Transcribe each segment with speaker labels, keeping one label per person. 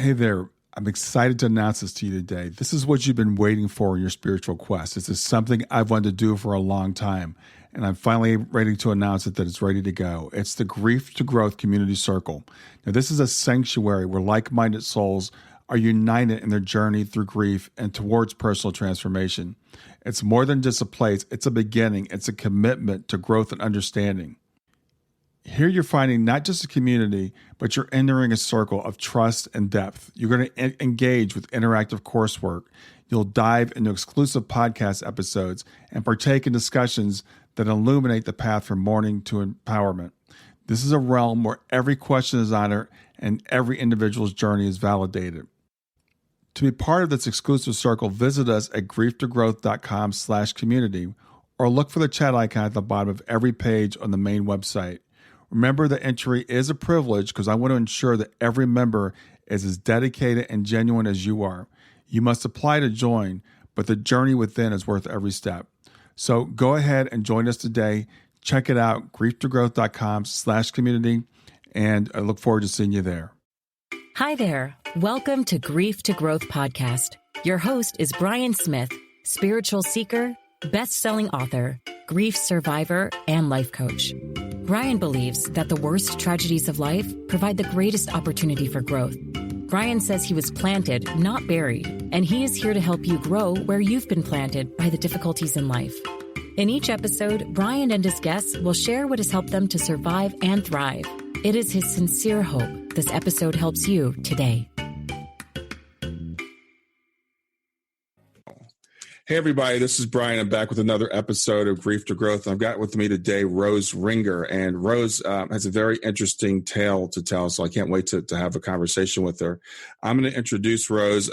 Speaker 1: Hey there. I'm excited to announce this to you today. This is what you've been waiting for in your spiritual quest. This is something I've wanted to do for a long time, and I'm finally ready to announce it that it's ready to go. It's the Grief to Growth Community Circle. Now, this is a sanctuary where like-minded souls are united in their journey through grief and towards personal transformation. It's more than just a place. It's a beginning. It's a commitment to growth and understanding. Here you're finding not just a community, but you're entering a circle of trust and depth. You're going to engage with interactive coursework. You'll dive into exclusive podcast episodes and partake in discussions that illuminate the path from mourning to empowerment. This is a realm where every question is honored and every individual's journey is validated. To be part of this exclusive circle, visit us at grieftogrowth.com/community or look for the chat icon at the bottom of every page on the main website. Remember that entry is a privilege because I want to ensure that every member is as dedicated and genuine as you are. You must apply to join, but the journey within is worth every step. So go ahead and join us today. Check it out, grieftogrowth.com/community, and I look forward to seeing you there.
Speaker 2: Hi there. Welcome to Grief to Growth podcast. Your host is Brian Smith, spiritual seeker, best-selling author, grief survivor, and life coach. Brian believes that the worst tragedies of life provide the greatest opportunity for growth. Brian says he was planted, not buried, and he is here to help you grow where you've been planted by the difficulties in life. In each episode, Brian and his guests will share what has helped them to survive and thrive. It is his sincere hope this episode helps you today.
Speaker 1: Hey, everybody, this is Brian. I'm back with another episode of Grief to Growth. I've got with me today Rose Ringer, and Rose has a very interesting tale to tell, so I can't wait to have a conversation with her. I'm going to introduce Rose.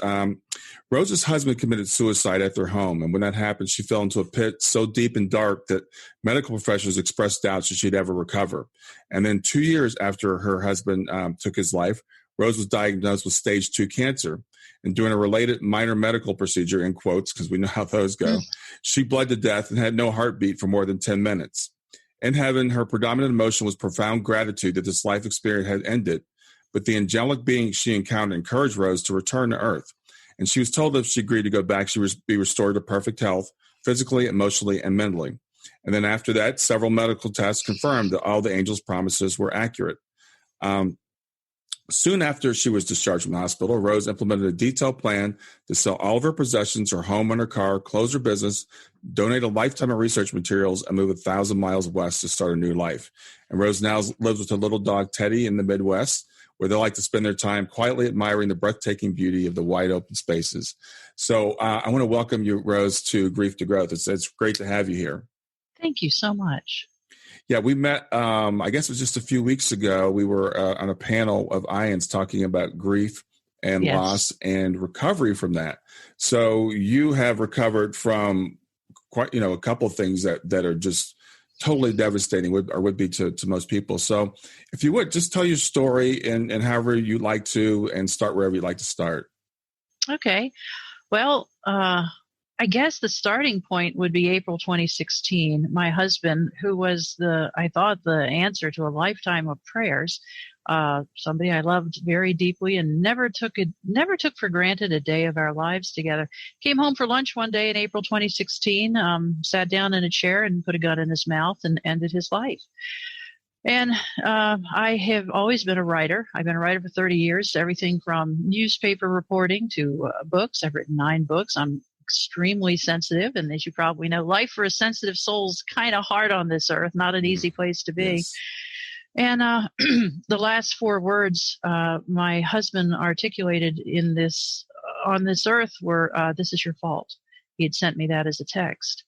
Speaker 1: Rose's husband committed suicide at their home, and when that happened, she fell into a pit so deep and dark that medical professionals expressed doubts that she'd ever recover. And then 2 years after her husband took his life, Rose was diagnosed with stage 2 cancer. And doing a related minor medical procedure, in quotes, because we know how those go, she bled to death and had no heartbeat for more than 10 minutes. In heaven, her predominant emotion was profound gratitude that this life experience had ended, but the angelic being she encountered encouraged Rose to return to earth. And she was told that if she agreed to go back, she would be restored to perfect health, physically, emotionally, and mentally. And then after that, several medical tests confirmed that all the angels' promises were accurate. Soon after she was discharged from the hospital, Rose implemented a detailed plan to sell all of her possessions, her home and her car, close her business, donate a lifetime of research materials, and move 1,000 miles west to start a new life. And Rose now lives with her little dog, Teddy, in the Midwest, where they like to spend their time quietly admiring the breathtaking beauty of the wide open spaces. So I want to welcome you, Rose, to Grief to Growth. It's great to have you here.
Speaker 3: Thank you so much.
Speaker 1: Yeah, we met, I guess it was just a few weeks ago. We were on a panel of IANDS talking about grief and loss and recovery from that. So you have recovered from quite, a couple of things that are just totally devastating or would be to most people. So if you would, just tell your story and however you'd like to, and start wherever you'd like to start.
Speaker 3: Okay. Well, I guess the starting point would be April 2016. My husband, who was I thought the answer to a lifetime of prayers, somebody I loved very deeply and never took for granted a day of our lives together, came home for lunch one day in April 2016, sat down in a chair and put a gun in his mouth and ended his life. And I have always been a writer. I've been a writer for 30 years, everything from newspaper reporting to books. I've written 9 books. I'm extremely sensitive, and as you probably know, life for a sensitive soul is kind of hard on this earth, not an easy place to be. Yes. And the last 4 words my husband articulated on this earth were, "This is your fault." He had sent me that as a text.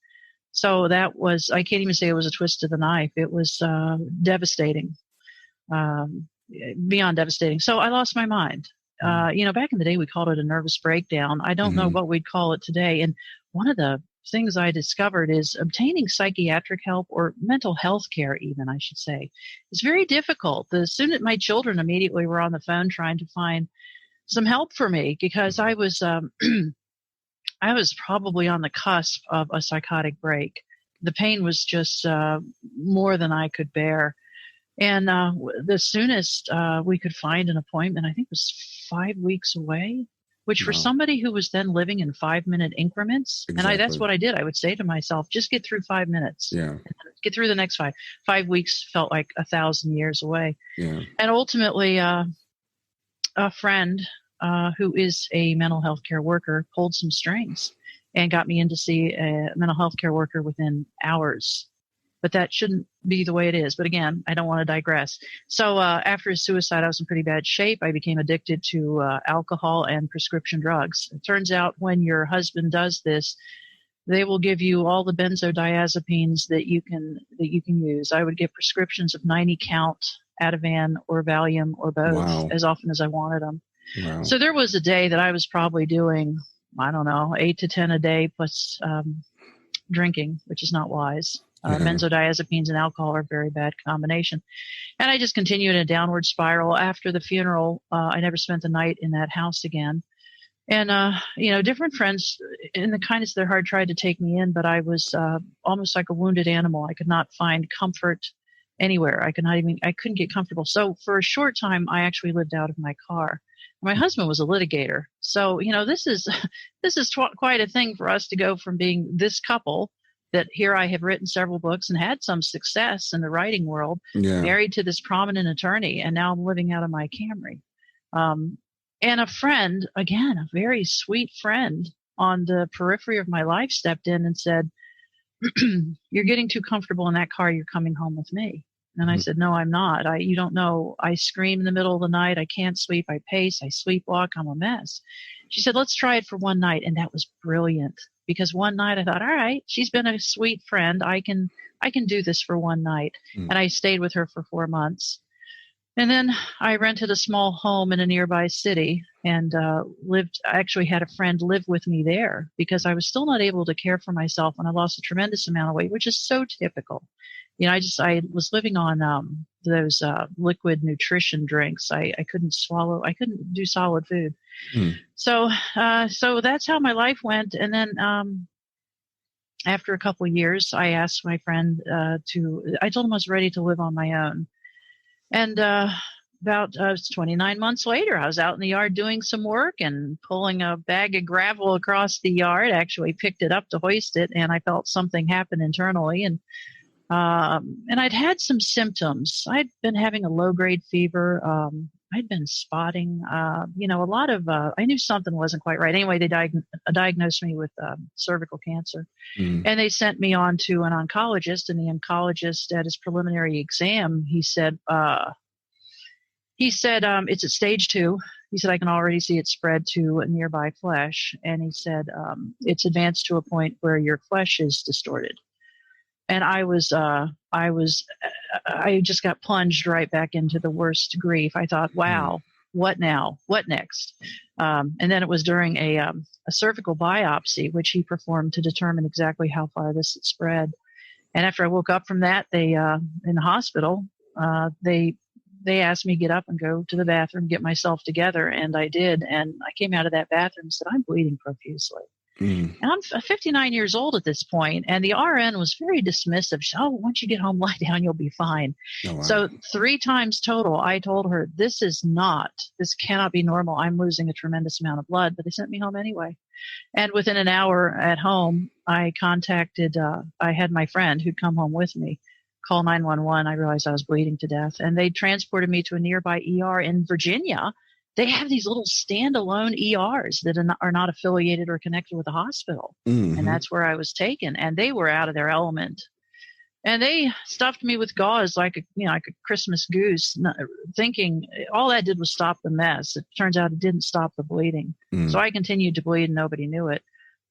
Speaker 3: So that was, I can't even say it was a twist of the knife. It was devastating, beyond devastating. So I lost my mind. Back in the day, we called it a nervous breakdown. I don't know what we'd call it today. And one of the things I discovered is obtaining psychiatric help, or mental health care even, I should say, is very difficult. My children immediately were on the phone trying to find some help for me, because I was I was probably on the cusp of a psychotic break. The pain was just more than I could bear. And the soonest we could find an appointment, I think, was 5 weeks away, which for somebody who was then living in 5-minute increments,
Speaker 1: Exactly.
Speaker 3: and that's what I did. I would say to myself, just get through 5 minutes.
Speaker 1: Yeah.
Speaker 3: Get through the next 5. 5 weeks felt like 1,000 years away.
Speaker 1: Yeah.
Speaker 3: And ultimately, a friend who is a mental health care worker pulled some strings and got me in to see a mental health care worker within hours. But that shouldn't be the way it is. But again, I don't want to digress. So after his suicide, I was in pretty bad shape. I became addicted to alcohol and prescription drugs. It turns out when your husband does this, they will give you all the benzodiazepines that you can use. I would get prescriptions of 90 count Ativan or Valium or both as often as I wanted them.
Speaker 1: Wow.
Speaker 3: So there was a day that I was probably doing, I don't know, 8 to 10 a day plus drinking, which is not wise. Benzodiazepines and alcohol are a very bad combination. And I just continued in a downward spiral. After the funeral, I never spent the night in that house again. And, different friends in the kindness of their heart tried to take me in, but I was almost like a wounded animal. I could not find comfort anywhere. I couldn't get comfortable. So for a short time, I actually lived out of my car. My husband was a litigator. So, this is quite a thing for us to go from being this couple that here I have written several books and had some success in the writing world, married to this prominent attorney, and now I'm living out of my Camry. And a friend, again, a very sweet friend on the periphery of my life stepped in and said, "You're getting too comfortable in that car. You're coming home with me." And I said, "No, I'm not. You don't know. I scream in the middle of the night. I can't sleep. I pace. I sleepwalk. I'm a mess." She said, "Let's try it for one night." And that was brilliant, because one night I thought, all right, she's been a sweet friend. I can do this for one night. And I stayed with her for 4 months. And then I rented a small home in a nearby city and actually had a friend live with me there, because I was still not able to care for myself when I lost a tremendous amount of weight, which is so typical. I was living on those liquid nutrition drinks. I couldn't do solid food. So that's how my life went. And then after a couple of years, I asked my friend I told him I was ready to live on my own. And about 29 months later, I was out in the yard doing some work and pulling a bag of gravel across the yard. I actually picked it up to hoist it, and I felt something happen internally. And I'd had some symptoms. I'd been having a low-grade fever. I'd been spotting, a lot of, I knew something wasn't quite right. Anyway, they diagnosed me with cervical cancer. And they sent me on to an oncologist, and the oncologist at his preliminary exam, he said, it's at stage 2. He said, I can already see it spread to nearby flesh. And he said, it's advanced to a point where your flesh is distorted. And I just got plunged right back into the worst grief. I thought, wow, what now? What next? And then it was during a cervical biopsy, which he performed to determine exactly how far this had spread. And after I woke up from that, they, in the hospital, they asked me to get up and go to the bathroom, get myself together. And I did. And I came out of that bathroom and said, I'm bleeding profusely. And I'm 59 years old at this point, and the RN was very dismissive. She said, "Oh, once you get home, lie down, you'll be fine." Oh, wow. So 3 times total, I told her, this cannot be normal. I'm losing a tremendous amount of blood, but they sent me home anyway. And within an hour at home, I had my friend who'd come home with me call 911. I realized I was bleeding to death, and they transported me to a nearby ER in Virginia. They have these little standalone ERs that are not affiliated or connected with the hospital. And that's where I was taken. And they were out of their element. And they stuffed me with gauze like a Christmas goose, thinking all that did was stop the mess. It turns out it didn't stop the bleeding. So I continued to bleed and nobody knew it.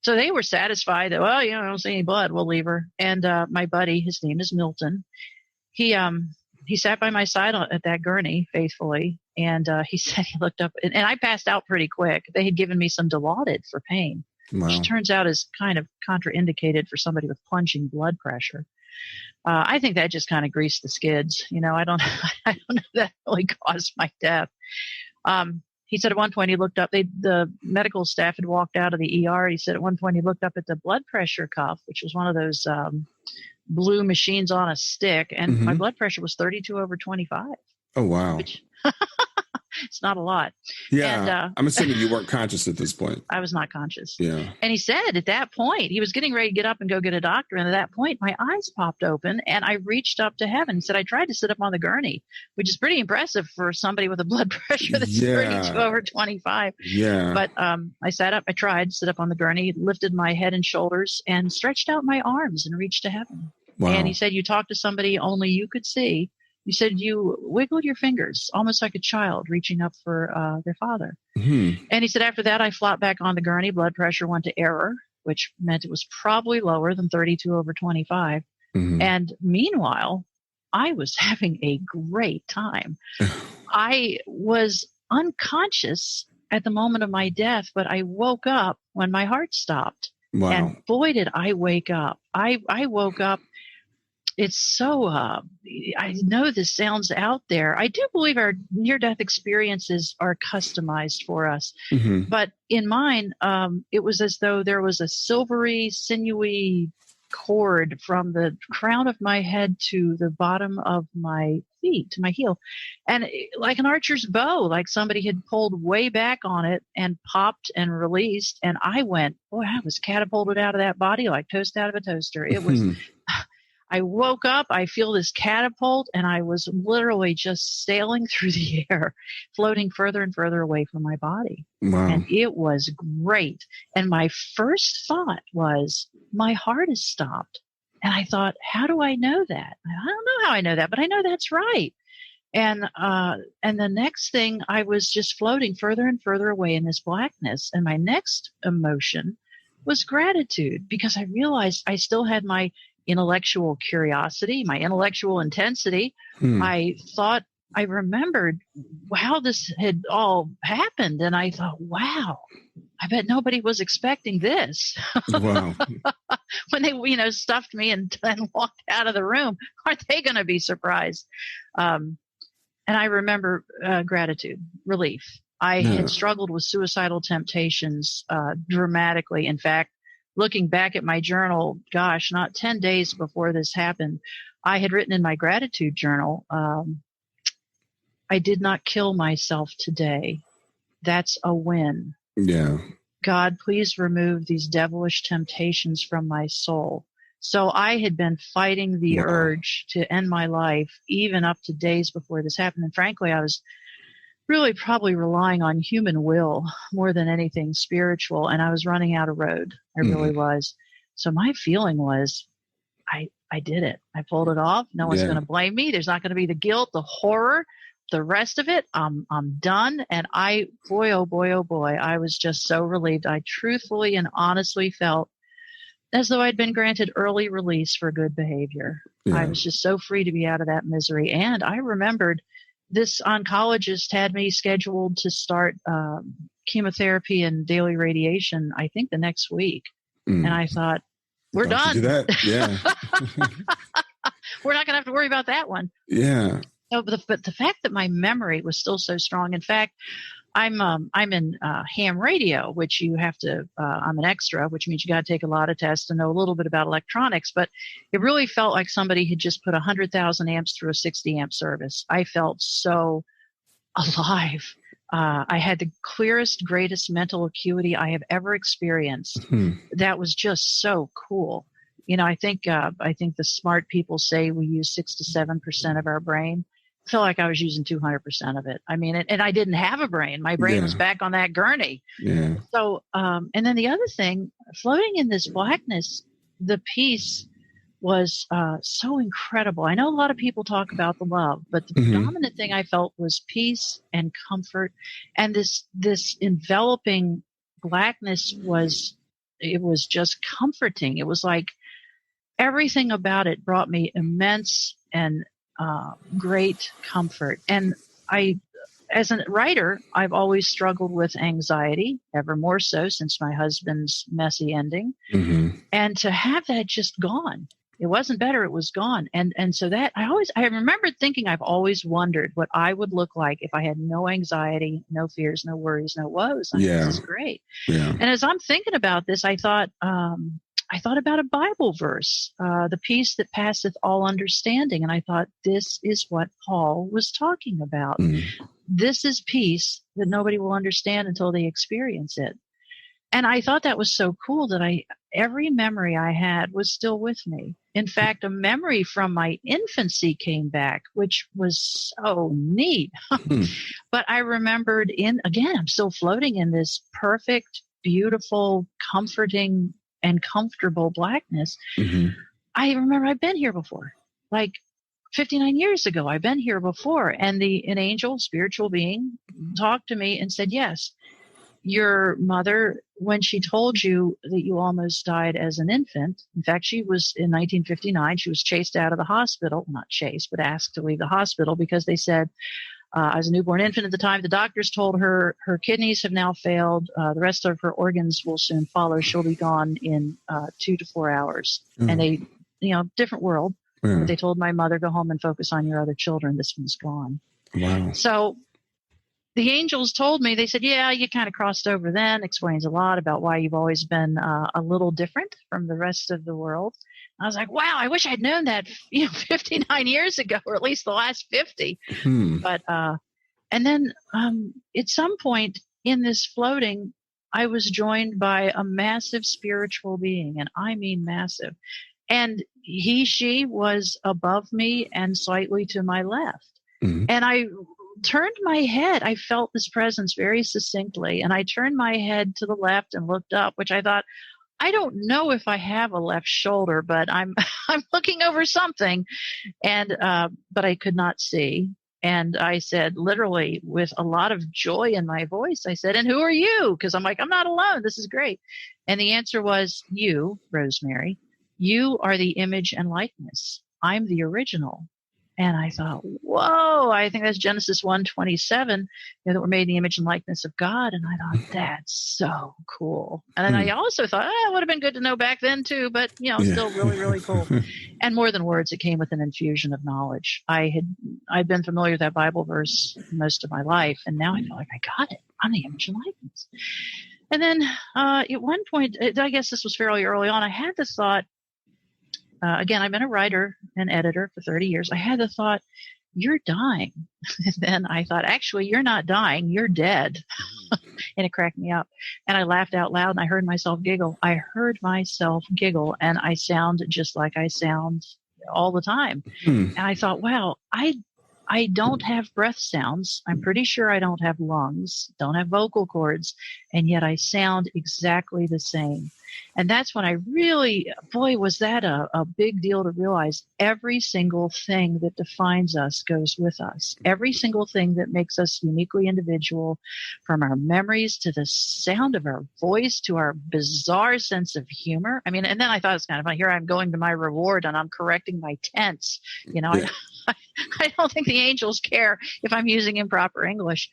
Speaker 3: So they were satisfied that, I don't see any blood. We'll leave her. And my buddy, his name is Milton, he sat by my side at that gurney faithfully. And he said he looked up, and I passed out pretty quick. They had given me some Dilaudid for pain, which turns out is kind of contraindicated for somebody with plunging blood pressure. I think that just kind of greased the skids. I don't know if that really caused my death. He said at one point he looked up, the medical staff had walked out of the ER. He said at one point he looked up at the blood pressure cuff, which was one of those blue machines on a stick, and my blood pressure was 32/25.
Speaker 1: Oh, wow.
Speaker 3: Which it's not a lot.
Speaker 1: Yeah.
Speaker 3: And,
Speaker 1: I'm assuming you weren't conscious at this point.
Speaker 3: I was not conscious.
Speaker 1: Yeah.
Speaker 3: And he said at that point, he was getting ready to get up and go get a doctor. And at that point, my eyes popped open and I reached up to heaven. He said, I tried to sit up on the gurney, which is pretty impressive for somebody with a blood pressure that's 32/25.
Speaker 1: Yeah.
Speaker 3: But I sat up, I tried to sit up on the gurney, lifted my head and shoulders and stretched out my arms and reached to heaven.
Speaker 1: Wow.
Speaker 3: And he said, you talked to somebody only you could see. You said you wiggled your fingers almost like a child reaching up for their father. And he said, after that, I flopped back on the gurney. Blood pressure went to error, which meant it was probably lower than 32/25. And meanwhile, I was having a great time. I was unconscious at the moment of my death, but I woke up when my heart stopped.
Speaker 1: Wow.
Speaker 3: And boy, did I wake up. I woke up. It's so, I know this sounds out there. I do believe our near-death experiences are customized for us. But in mine, it was as though there was a silvery, sinewy cord from the crown of my head to the bottom of my feet, to my heel. And like an archer's bow, like somebody had pulled way back on it and popped and released. And I went, boy, I was catapulted out of that body like toast out of a toaster. It was... I woke up, I feel this catapult, and I was literally just sailing through the air, floating further and further away from my body.
Speaker 1: Wow.
Speaker 3: And it was great. And my first thought was, my heart has stopped. And I thought, how do I know that? I don't know how I know that, but I know that's right. And the next thing, I was just floating further and further away in this blackness. And my next emotion was gratitude, because I realized I still had my intellectual curiosity, my intellectual intensity. I remembered how this had all happened. And I thought, wow, I bet nobody was expecting this.
Speaker 1: Wow.
Speaker 3: When they, stuffed me and walked out of the room, aren't they going to be surprised? And I remember gratitude, relief. I had struggled with suicidal temptations dramatically. In fact, looking back at my journal, gosh, not 10 days before this happened, I had written in my gratitude journal, I did not kill myself today. That's a win.
Speaker 1: Yeah.
Speaker 3: God, please remove these devilish temptations from my soul. So I had been fighting the urge to end my life even up to days before this happened. And frankly, I was really probably relying on human will more than anything spiritual. And I was running out of road. I really was. So my feeling was, I did it. I pulled it off. No one's going to blame me. There's not going to be the guilt, the horror, the rest of it. I'm done. And boy, oh boy, I was just so relieved. I truthfully and honestly felt as though I'd been granted early release for good behavior. I was just so free to be out of that misery. And I remembered this oncologist had me scheduled to start chemotherapy and daily radiation, I think the next week. And I thought, we're done.
Speaker 1: Do that. Yeah.
Speaker 3: We're not going to have to worry about that one.
Speaker 1: Yeah.
Speaker 3: So, but the fact that my memory was still so strong. In fact, I'm in ham radio, which you have to, I'm an extra, which means you got to take a lot of tests and know a little bit about electronics, but it really felt like somebody had just put 100,000 amps through a 60 amp service. I felt so alive. I had the clearest, greatest mental acuity I have ever experienced. That was just so cool. I think the smart people say we use 6 to 7% of our brain. I feel like I was using 200% of it. I mean, and I didn't have a brain. My brain was back on that gurney.
Speaker 1: Yeah.
Speaker 3: So, and then the other thing, floating in this blackness, the peace was so incredible. I know a lot of people talk about the love, but the predominant thing I felt was peace and comfort. And this enveloping blackness was just comforting. It was like everything about it brought me immense and great comfort. And as a writer, I've always struggled with anxiety, ever more so since my husband's messy ending. And to have that just gone, it wasn't better, it was gone. And so that I remember thinking I've always wondered what I would look like if I had no anxiety, no fears, no worries, no woes. This is great. And as I'm thinking about this, I thought, I thought about a Bible verse, the peace that passeth all understanding. And I thought, this is what Paul was talking about. This is peace that nobody will understand until they experience it. And I thought that was so cool that every memory I had was still with me. In fact, a memory from my infancy came back, which was so neat. But I remembered again, I'm still floating in this perfect, beautiful, comforting, and comfortable blackness. I remember I've been here before, like 59 years ago. I've been here before. And an angel, spiritual being, talked to me and said, yes, your mother, when she told you that you almost died as an infant, in fact, she was in 1959, she was chased out of the hospital, not chased, but asked to leave the hospital because they said, I was a newborn infant at the time. The doctors told her her kidneys have now failed. The rest of her organs will soon follow. She'll be gone in 2 to 4 hours. And they, different world. But they told my mother, go home and focus on your other children. This one's gone.
Speaker 1: Wow.
Speaker 3: So the angels told me, they said, yeah, you kind of crossed over then. Explains a lot about why you've always been a little different from the rest of the world. I was like, wow, I wish I'd known that 59 years ago, or at least the last 50. But and then at some point in this floating, I was joined by a massive spiritual being, and I mean massive. And she was above me and slightly to my left. And I turned my head. I felt this presence very succinctly. And I turned my head to the left and looked up, which I thought, I don't know if I have a left shoulder, but I'm looking over something. And, but I could not see. And I said, literally with a lot of joy in my voice, I said, and who are you? Because I'm like, I'm not alone. This is great. And the answer was, you, Rosemary, you are the image and likeness. I'm the original. And I thought, whoa, I think that's Genesis 1:27, that we're made in the image and likeness of God. And I thought, that's so cool. And then I also thought, it would have been good to know back then too, but still really, really cool. And more than words, it came with an infusion of knowledge. I'd been familiar with that Bible verse most of my life. And now I feel like I got it. I'm the image and likeness. And then at one point, I guess this was fairly early on, I had the thought, again, I've been a writer and editor for 30 years. I had the thought, you're dying. And then I thought, actually, you're not dying. You're dead. And it cracked me up. And I laughed out loud and I heard myself giggle. And I sound just like I sound all the time. And I thought, wow, I don't have breath sounds. I'm pretty sure I don't have lungs, don't have vocal cords, and yet I sound exactly the same. And that's when I really, boy, was that a big deal to realize every single thing that defines us goes with us. Every single thing that makes us uniquely individual, from our memories to the sound of our voice to our bizarre sense of humor. I mean, and then I thought it's kind of funny. Here I'm going to my reward and I'm correcting my tense.
Speaker 1: Yeah.
Speaker 3: I don't think the angels care if I'm using improper English.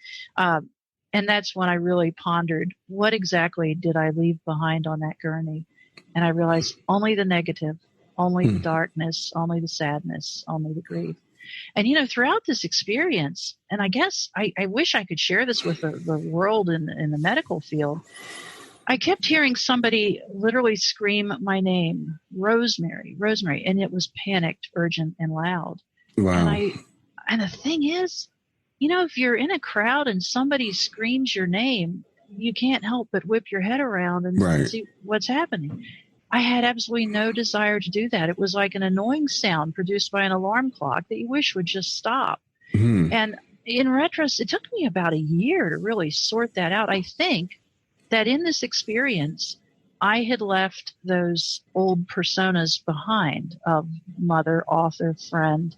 Speaker 3: And that's when I really pondered, what exactly did I leave behind on that gurney? And I realized only the negative, only the darkness, only the sadness, only the grief. And, throughout this experience, and I guess I wish I could share this with the world in the medical field, I kept hearing somebody literally scream my name, Rosemary, Rosemary, and it was panicked, urgent, and loud.
Speaker 1: Wow.
Speaker 3: And the thing is, if you're in a crowd and somebody screams your name, you can't help but whip your head around and see what's happening. I had absolutely no desire to do that. It was like an annoying sound produced by an alarm clock that you wish would just stop. And in retrospect, it took me about a year to really sort that out. I think that in this experience, I had left those old personas behind of mother, author, friend.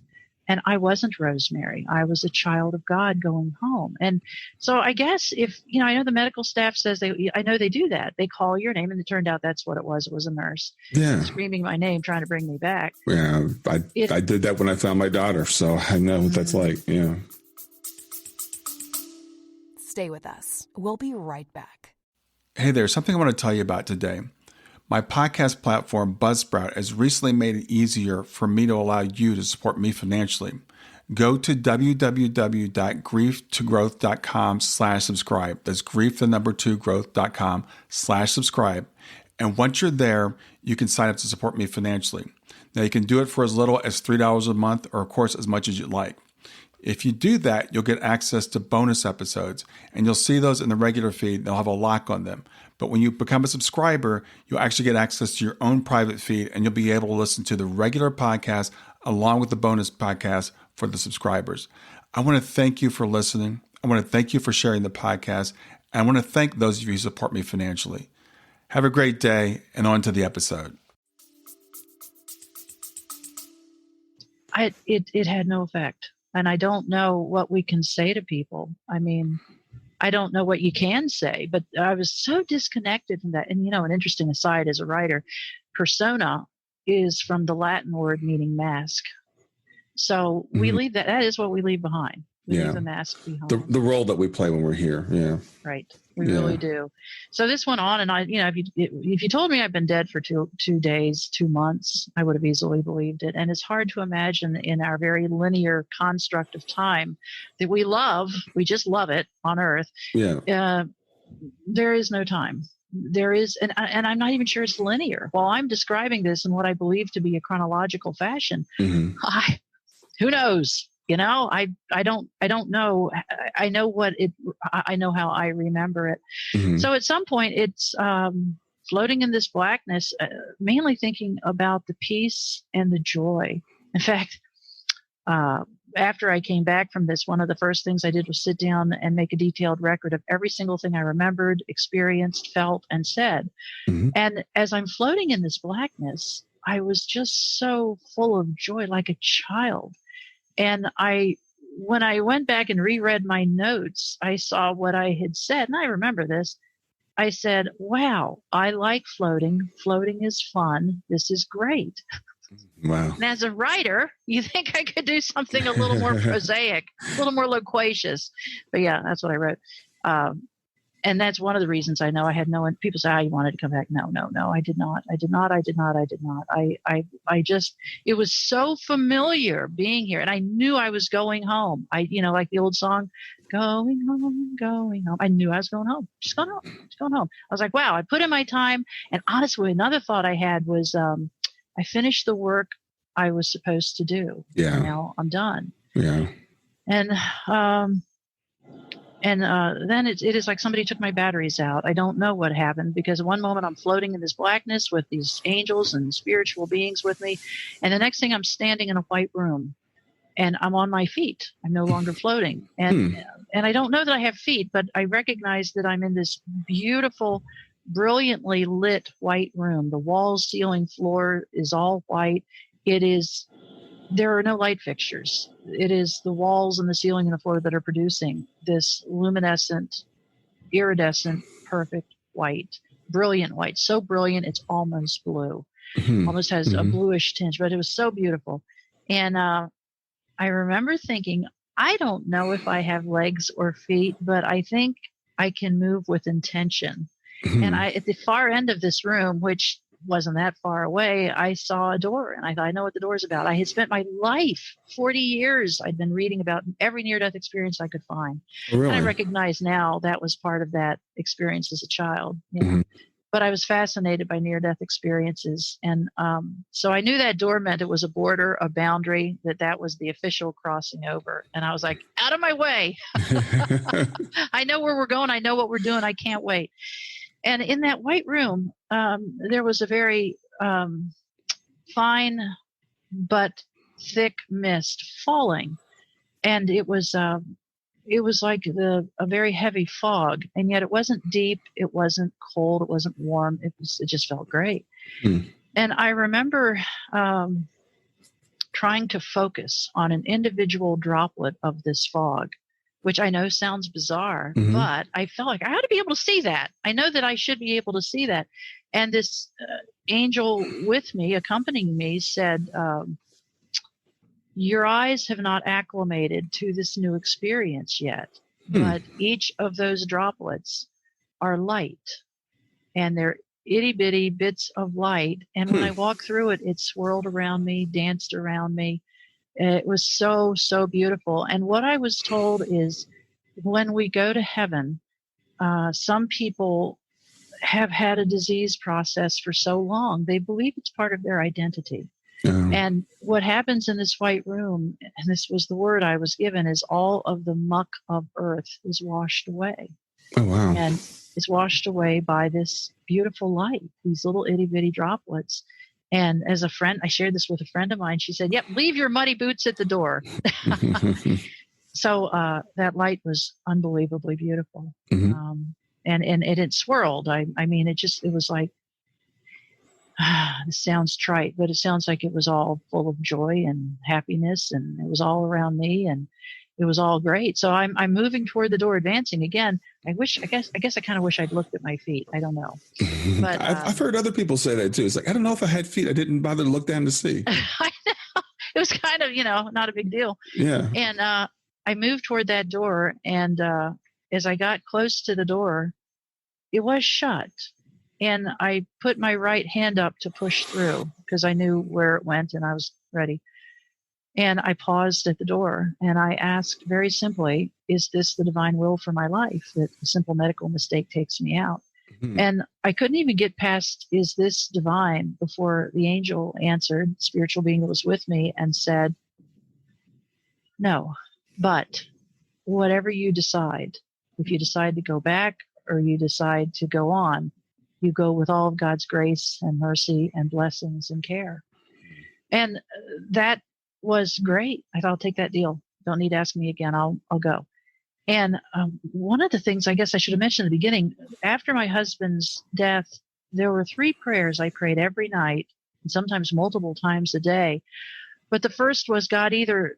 Speaker 3: And I wasn't Rosemary. I was a child of God going home. And so I guess if, I know the medical staff says I know they do that. They call your name, and it turned out that's what it was. It was a nurse screaming my name, trying to bring me back.
Speaker 1: Yeah. I did that when I found my daughter. So I know what that's like. Yeah.
Speaker 4: Stay with us. We'll be right back.
Speaker 5: Hey there, something I want to tell you about today. My podcast platform, Buzzsprout, has recently made it easier for me to allow you to support me financially. Go to www.grieftogrowth.com/subscribe. That's grief2growth.com/subscribe. And once you're there, you can sign up to support me financially. Now, you can do it for as little as $3 a month, or of course, as much as you'd like. If you do that, you'll get access to bonus episodes, and you'll see those in the regular feed. They'll have a lock on them. But when you become a subscriber, you'll actually get access to your own private feed, and you'll be able to listen to the regular podcast along with the bonus podcast for the subscribers. I want to thank you for listening. I want to thank you for sharing the podcast. And I want to thank those of you who support me financially. Have a great day, and on to the episode.
Speaker 3: It had no effect. And I don't know what we can say to people. I mean, I don't know what you can say, but I was so disconnected from that. And, an interesting aside as a writer, persona is from the Latin word meaning mask. So we leave that. That is what we leave behind. We leave the mask behind.
Speaker 1: The role that we play when we're here. Yeah.
Speaker 3: Right. We really do. So this went on, and if you told me I've been dead for two days, 2 months, I would have easily believed it. And it's hard to imagine in our very linear construct of time that we just love it on Earth.
Speaker 1: Yeah.
Speaker 3: There is no time. There is, and I'm not even sure it's linear. While I'm describing this in what I believe to be a chronological fashion, who knows? I don't know. I know how I remember it. So at some point it's floating in this blackness, mainly thinking about the peace and the joy. In fact, after I came back from this, one of the first things I did was sit down and make a detailed record of every single thing I remembered, experienced, felt, and said. And as I'm floating in this blackness, I was just so full of joy, like a child. And when I went back and reread my notes, I saw what I had said, and I remember this. I said, wow, I like floating. Floating is fun. This is great.
Speaker 1: Wow.
Speaker 3: And as a writer, you think I could do something a little more prosaic, a little more loquacious. But yeah, that's what I wrote. And that's one of the reasons I know I had no one. People say, you wanted to come back. No, I did not. I just, it was so familiar being here. And I knew I was going home. Like the old song, going home. I knew I was going home. Just going home. I was like, wow, I put in my time. And honestly, another thought I had was, I finished the work I was supposed to do.
Speaker 1: Yeah.
Speaker 3: Now I'm done.
Speaker 1: Yeah.
Speaker 3: And then it is like somebody took my batteries out. I don't know what happened, because one moment I'm floating in this blackness with these angels and spiritual beings with me. And the next thing I'm standing in a white room and I'm on my feet. I'm no longer floating. And I don't know that I have feet, but I recognize that I'm in this beautiful, brilliantly lit white room. The walls, ceiling, floor is all white. There are no light fixtures. It is the walls and the ceiling and the floor that are producing this luminescent, iridescent, perfect white, brilliant white. So brilliant, it's almost blue. Almost has a bluish tinge, but it was so beautiful. And I remember thinking, I don't know if I have legs or feet, but I think I can move with intention. And at the far end of this room, which wasn't that far away, I saw a door, and I thought, I know what the door is about. I had spent my life, 40 years, I'd been reading about every near-death experience I could find.
Speaker 1: Oh, really?
Speaker 3: And I recognize now that was part of that experience as a child. But I was fascinated by near-death experiences. And so I knew that door meant it was a border, a boundary, that was the official crossing over. And I was like, out of my way. I know where we're going. I know what we're doing. I can't wait. And in that white room, there was a very fine but thick mist falling, and it was like a very heavy fog, and yet it wasn't deep, it wasn't cold, it wasn't warm. It just felt great. And I remember trying to focus on an individual droplet of this fog, which I know sounds bizarre, but I felt like I ought to be able to see that. I know that I should be able to see that. And this angel with me, accompanying me, said, your eyes have not acclimated to this new experience yet, but each of those droplets are light, and they're itty-bitty bits of light. And when I walked through it, it swirled around me, danced around me. It was so, so beautiful. And what I was told is when we go to heaven, some people have had a disease process for so long, they believe it's part of their identity. And what happens in this white room, and this was the word I was given, is all of the muck of earth is washed away.
Speaker 1: Oh, wow.
Speaker 3: And it's washed away by this beautiful light, these little itty bitty droplets. And as a friend, I shared this with a friend of mine. She said, yep, leave your muddy boots at the door. So that light was unbelievably beautiful.
Speaker 1: Mm-hmm.
Speaker 3: And it swirled. I mean, it was like, this sounds trite, but it sounds like it was all full of joy and happiness, and it was all around me, and it was all great. So I'm moving toward the door, advancing again. I guess I kind of wish I'd looked at my feet. I don't know. But
Speaker 1: I've heard other people say that too. It's like, I don't know if I had feet. I didn't bother to look down to see.
Speaker 3: I know. It was kind of, not a big deal.
Speaker 1: Yeah.
Speaker 3: And I moved toward that door, and as I got close to the door, it was shut. And I put my right hand up to push through because I knew where it went and I was ready. And I paused at the door and I asked very simply, is this the divine will for my life, that a simple medical mistake takes me out? Mm-hmm. And I couldn't even get past, is this divine, before the angel answered, the spiritual being that was with me, and said, no, but whatever you decide, if you decide to go back or you decide to go on, you go with all of God's grace and mercy and blessings and care. And that was great. I thought, I'll take that deal. Don't need to ask me again. I'll go. And one of the things I guess I should have mentioned in the beginning, after my husband's death, there were 3 prayers I prayed every night, and sometimes multiple times a day. But the first was, God, either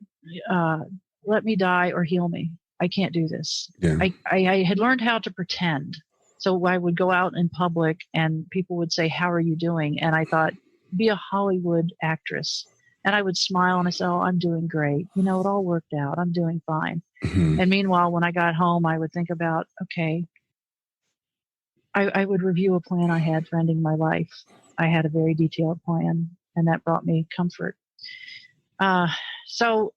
Speaker 3: let me die or heal me. I can't do this. Yeah. I had learned how to pretend. So I would go out in public and people would say, how are you doing? And I thought, be a Hollywood actress. And I would smile and I said, oh, I'm doing great. It all worked out. I'm doing fine. Mm-hmm. And meanwhile, when I got home, I would think about, okay, I would review a plan I had for ending my life. I had a very detailed plan, and that brought me comfort. So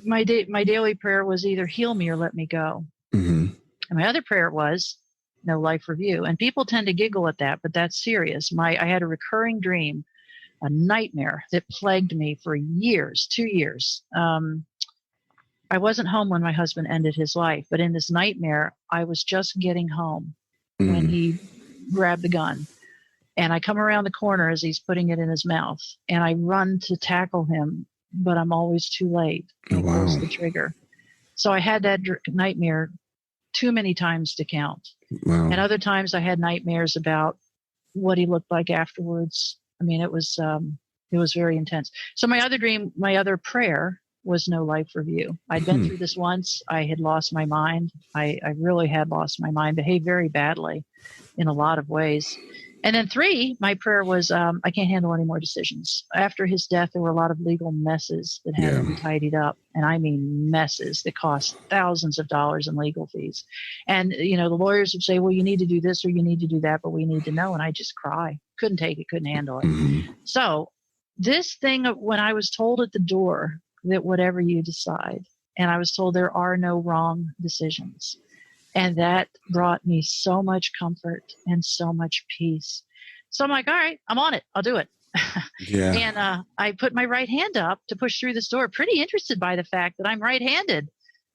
Speaker 3: my daily prayer was either heal me or let me go. Mm-hmm. And my other prayer was no life review. And people tend to giggle at that, but that's serious. I had a recurring dream, a nightmare that plagued me for years, 2 years. I wasn't home when my husband ended his life, but in this nightmare, I was just getting home when he grabbed the gun. And I come around the corner as he's putting it in his mouth, and I run to tackle him, but I'm always too late. I pulls the trigger. So I had that nightmare too many times to count. Wow. And other times I had nightmares about what he looked like afterwards. I mean, it was very intense. So my other prayer was no life review. I'd been through this once. I had lost my mind. I really had lost my mind, behaved very badly in a lot of ways. And then 3, my prayer was, I can't handle any more decisions. After his death, there were a lot of legal messes that had to be tidied up. And I mean messes that cost thousands of dollars in legal fees. And, the lawyers would say, well, you need to do this or you need to do that, but we need to know. And I just cry. Couldn't take it, couldn't handle it. Mm-hmm. So this thing, when I was told at the door that whatever you decide, and I was told there are no wrong decisions. And that brought me so much comfort and so much peace. So I'm like, all right, I'm on it. I'll do it. Yeah. And I put my right hand up to push through this door, pretty interested by the fact that I'm right-handed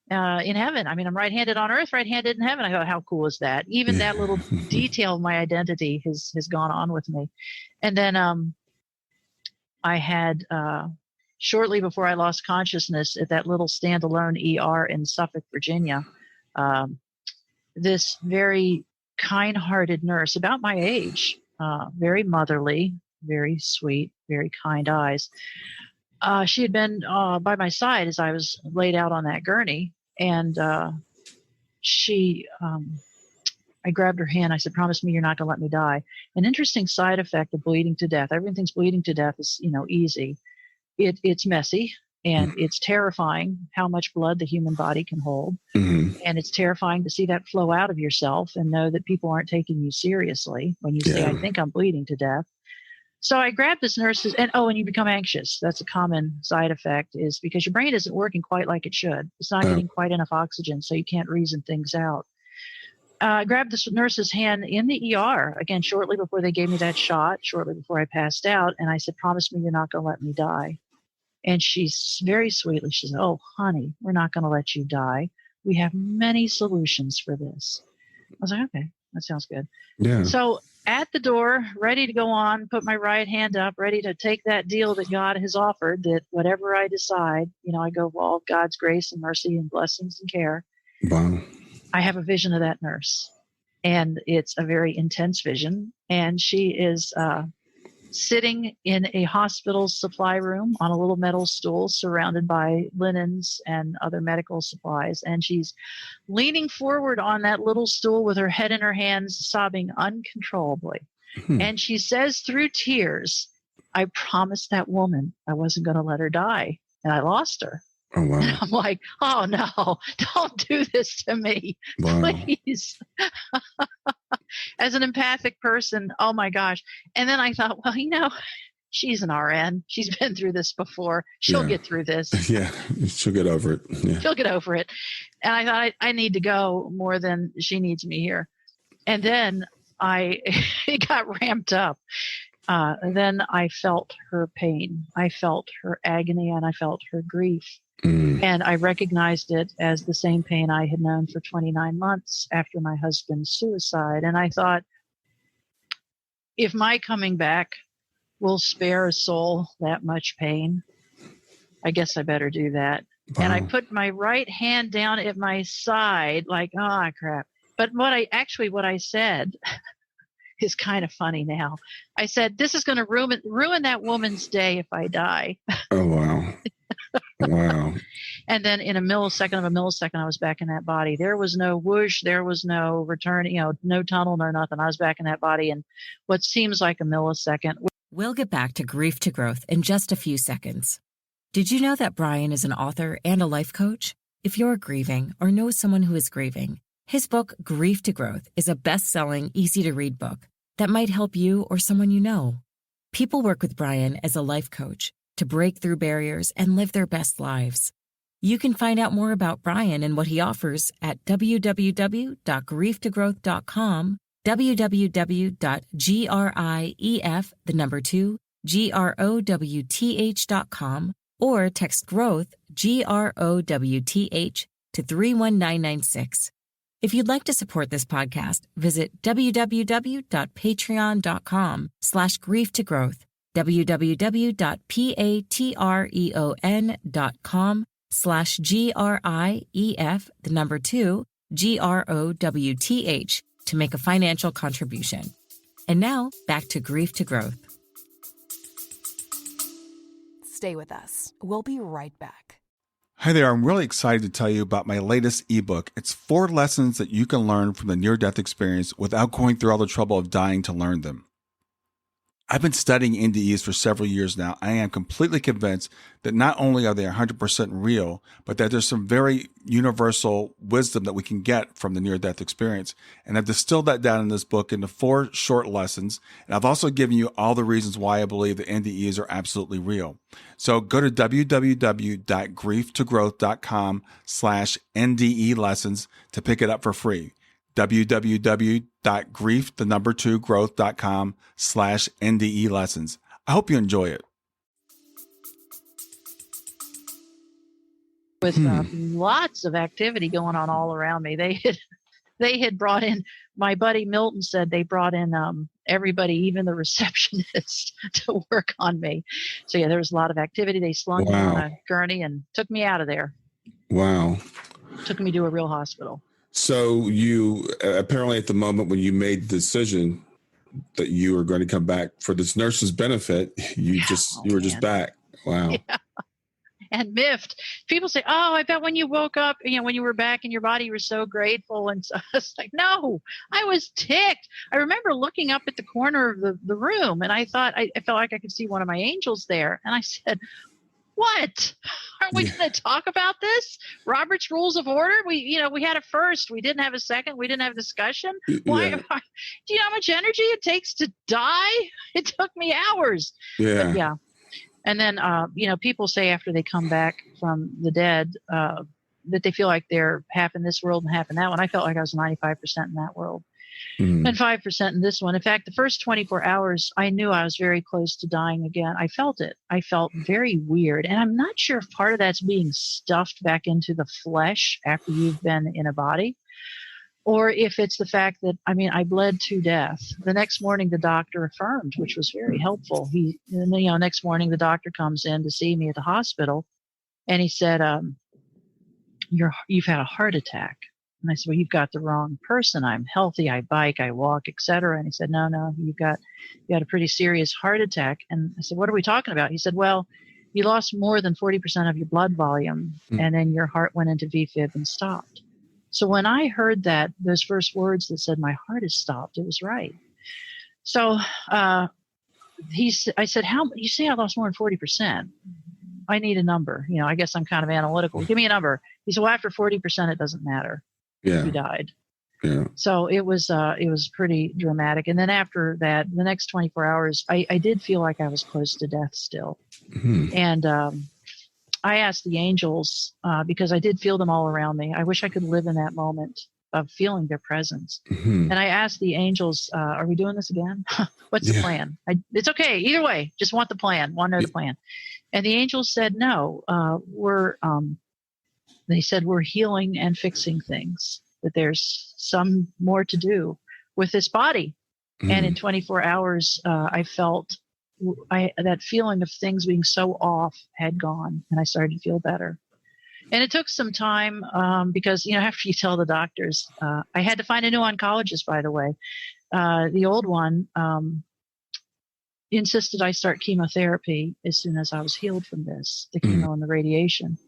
Speaker 3: in heaven. I mean, I'm right-handed on earth, right-handed in heaven. I go, how cool is that? Even that little detail of my identity has gone on with me. And then I had, shortly before I lost consciousness at that little standalone ER in Suffolk, Virginia, this very kind-hearted nurse, about my age, very motherly, very sweet, very kind eyes. She had been by my side as I was laid out on that gurney, and I grabbed her hand. I said, promise me you're not going to let me die. An interesting side effect of bleeding to death. Everyone thinks bleeding to death is, easy. It's messy. And it's terrifying how much blood the human body can hold. Mm-hmm. And it's terrifying to see that flow out of yourself and know that people aren't taking you seriously when you say, I think I'm bleeding to death. So I grabbed this nurse's, and you become anxious. That's a common side effect, is because your brain isn't working quite like it should. It's not getting quite enough oxygen, so you can't reason things out. I grabbed the nurse's hand in the ER, again, shortly before they gave me that shot, shortly before I passed out. And I said, promise me you're not going to let me die. And she's very sweetly, she said, oh, honey, we're not going to let you die. We have many solutions for this. I was like, okay, that sounds good.
Speaker 1: Yeah.
Speaker 3: So at the door, ready to go on, put my right hand up, ready to take that deal that God has offered, that whatever I decide, I go for all of God's grace and mercy and blessings and care.
Speaker 1: Wow.
Speaker 3: I have a vision of that nurse, and it's a very intense vision. And she is sitting in a hospital supply room on a little metal stool surrounded by linens and other medical supplies. And she's leaning forward on that little stool with her head in her hands, sobbing uncontrollably. And she says through tears, I promised that woman I wasn't going to let her die. And I lost her.
Speaker 1: Oh, wow.
Speaker 3: And I'm like, oh, no, don't do this to me, please. As an empathic person, oh, my gosh. And then I thought, well, she's an RN. She's been through this before. She'll get through this.
Speaker 1: Yeah, she'll get over it. Yeah.
Speaker 3: She'll get over it. And I thought, I need to go more than she needs me here. And then it got ramped up. Then I felt her pain. I felt her agony, and I felt her grief. And I recognized it as the same pain I had known for 29 months after my husband's suicide. And I thought, if my coming back will spare a soul that much pain, I guess I better do that. Wow. And I put my right hand down at my side like, oh, crap. But what I said is kind of funny now. I said, this is going to ruin that woman's day if I die.
Speaker 1: Oh, wow. Wow.
Speaker 3: And then in a millisecond, I was back in that body. There was no whoosh. There was no return, no tunnel, no nothing. I was back in that body in what seems like a millisecond.
Speaker 2: We'll get back to Grief to Growth in just a few seconds. Did you know that Brian is an author and a life coach? If you're grieving or know someone who is grieving, his book, Grief to Growth, is a best-selling, easy-to-read book that might help you or someone you know. People work with Brian as a life coach to break through barriers and live their best lives. You can find out more about Brian and what he offers at www.grieftogrowth.com, www.growth.com, or text growth, GROWTH, to 31996. If you'd like to support this podcast, visit www.patreon.com/grieftogrowth, www.patreon.com/GRIEF, to make a financial contribution. And now, back to Grief to Growth.
Speaker 4: Stay with us. We'll be right back.
Speaker 5: Hi there, I'm really excited to tell you about my latest ebook. It's 4 lessons that you can learn from the near-death experience without going through all the trouble of dying to learn them. I've been studying NDEs for several years now. I am completely convinced that not only are they 100% real, but that there's some very universal wisdom that we can get from the near-death experience. And I've distilled that down in this book into 4 short lessons. And I've also given you all the reasons why I believe that NDEs are absolutely real. So go to www.grieftogrowth.com/NDE lessons to pick it up for free. www.growth.com/NDE lessons. I hope you enjoy it.
Speaker 3: With lots of activity going on all around me. They had brought in, my buddy Milton said they brought in everybody, even the receptionist, to work on me. So yeah, there was a lot of activity. They slung me on a gurney and took me out of there.
Speaker 1: Wow.
Speaker 3: Took me to a real hospital.
Speaker 1: So you apparently at the moment when you made the decision that you were going to come back for this nurse's benefit, you were just back. Wow.
Speaker 3: Yeah. And miffed. People say, oh, I bet when you woke up, when you were back in your body, you were so grateful. And so I was like, no, I was ticked. I remember looking up at the corner of the room, and I thought, I felt like I could see one of my angels there. And I said, what? Aren't we going to talk about this? Robert's Rules of Order? We had a first. We didn't have a second. We didn't have a discussion. Why? Yeah. Do you know how much energy it takes to die? It took me hours.
Speaker 1: Yeah.
Speaker 3: Yeah. And then, people say after they come back from the dead, that they feel like they're half in this world and half in that one. I felt like I was 95% in that world and 5% in this one. In fact, the first 24 hours, I knew I was very close to dying again. I felt it. I felt very weird. And I'm not sure if part of that's being stuffed back into the flesh after you've been in a body, or if it's the fact that, I bled to death. The next morning, the doctor affirmed, which was very helpful. Next morning, the doctor comes in to see me at the hospital, and he said, you've had a heart attack. And I said, well, you've got the wrong person. I'm healthy. I bike, I walk, etc. And he said, no, you got a pretty serious heart attack. And I said, what are we talking about? He said, well, you lost more than 40% of your blood volume, and then your heart went into VFib and stopped. So when I heard those first words that said my heart is stopped, it was right. So I said, you say I lost more than 40%. I need a number. I guess I'm kind of analytical. Give me a number. He said, well, after 40%, it doesn't matter.
Speaker 1: Yeah.
Speaker 3: You died.
Speaker 1: Yeah.
Speaker 3: So it was pretty dramatic. And then after that, the next 24 hours, I did feel like I was close to death still. And I asked the angels, because I did feel them all around me. I wish I could live in that moment of feeling their presence. And I asked the angels, are we doing this again? What's the plan? It's okay. Either way, just want the plan. Want to know the plan. And the angels said, no, they said, we're healing and fixing things, that there's some more to do with this body. And in 24 hours, I felt that feeling of things being so off had gone, and I started to feel better. And it took some time because, after you tell the doctors, I had to find a new oncologist, by the way. The old one insisted I start chemotherapy as soon as I was healed from this, the chemo and the radiation.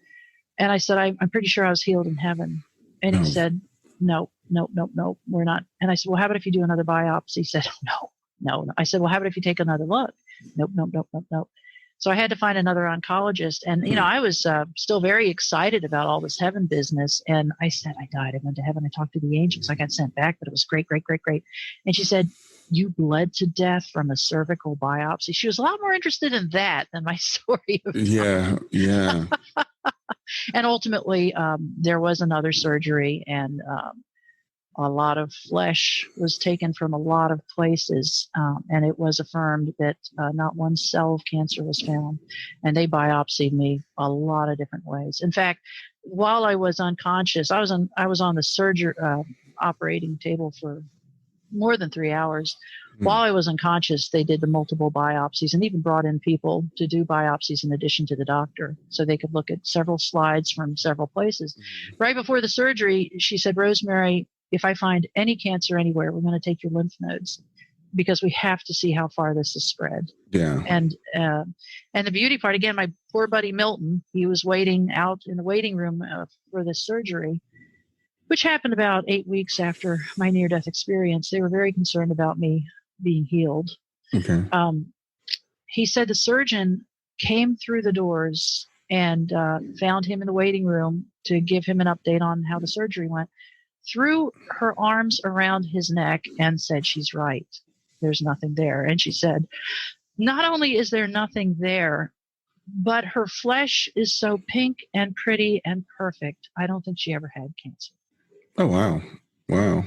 Speaker 3: And I said, I'm pretty sure I was healed in heaven. And he said, no, we're not. And I said, well, how about if you do another biopsy? He said, no. I said, well, how about if you take another look? Nope. So I had to find another oncologist. And, I was still very excited about all this heaven business. And I said, I died. I went to heaven. I talked to the angels. I got sent back, but it was great. And she said, you bled to death from a cervical biopsy. She was a lot more interested in that than my story.
Speaker 1: Yeah.
Speaker 3: And ultimately, there was another surgery, and a lot of flesh was taken from a lot of places, and it was affirmed that not one cell of cancer was found. And they biopsied me a lot of different ways. In fact, while I was unconscious, I was on the operating table for more than 3 hours. While I was unconscious, they did the multiple biopsies and even brought in people to do biopsies in addition to the doctor, so they could look at several slides from several places. Right before the surgery, she said, Rosemary, if I find any cancer anywhere, we're going to take your lymph nodes, because we have to see how far this is spread. Yeah. And the beauty part, again, my poor buddy Milton, he was waiting out in the waiting room for this surgery, which happened about 8 weeks after my near-death experience. They were very concerned about me being healed. Okay. He said the surgeon came through the doors and found him in the waiting room to give him an update on how the surgery went, threw her arms around his neck and said, she's right. There's nothing there. And she said, not only is there nothing there, but her flesh is so pink and pretty and perfect. I don't think she ever had cancer.
Speaker 1: Oh, wow. Wow.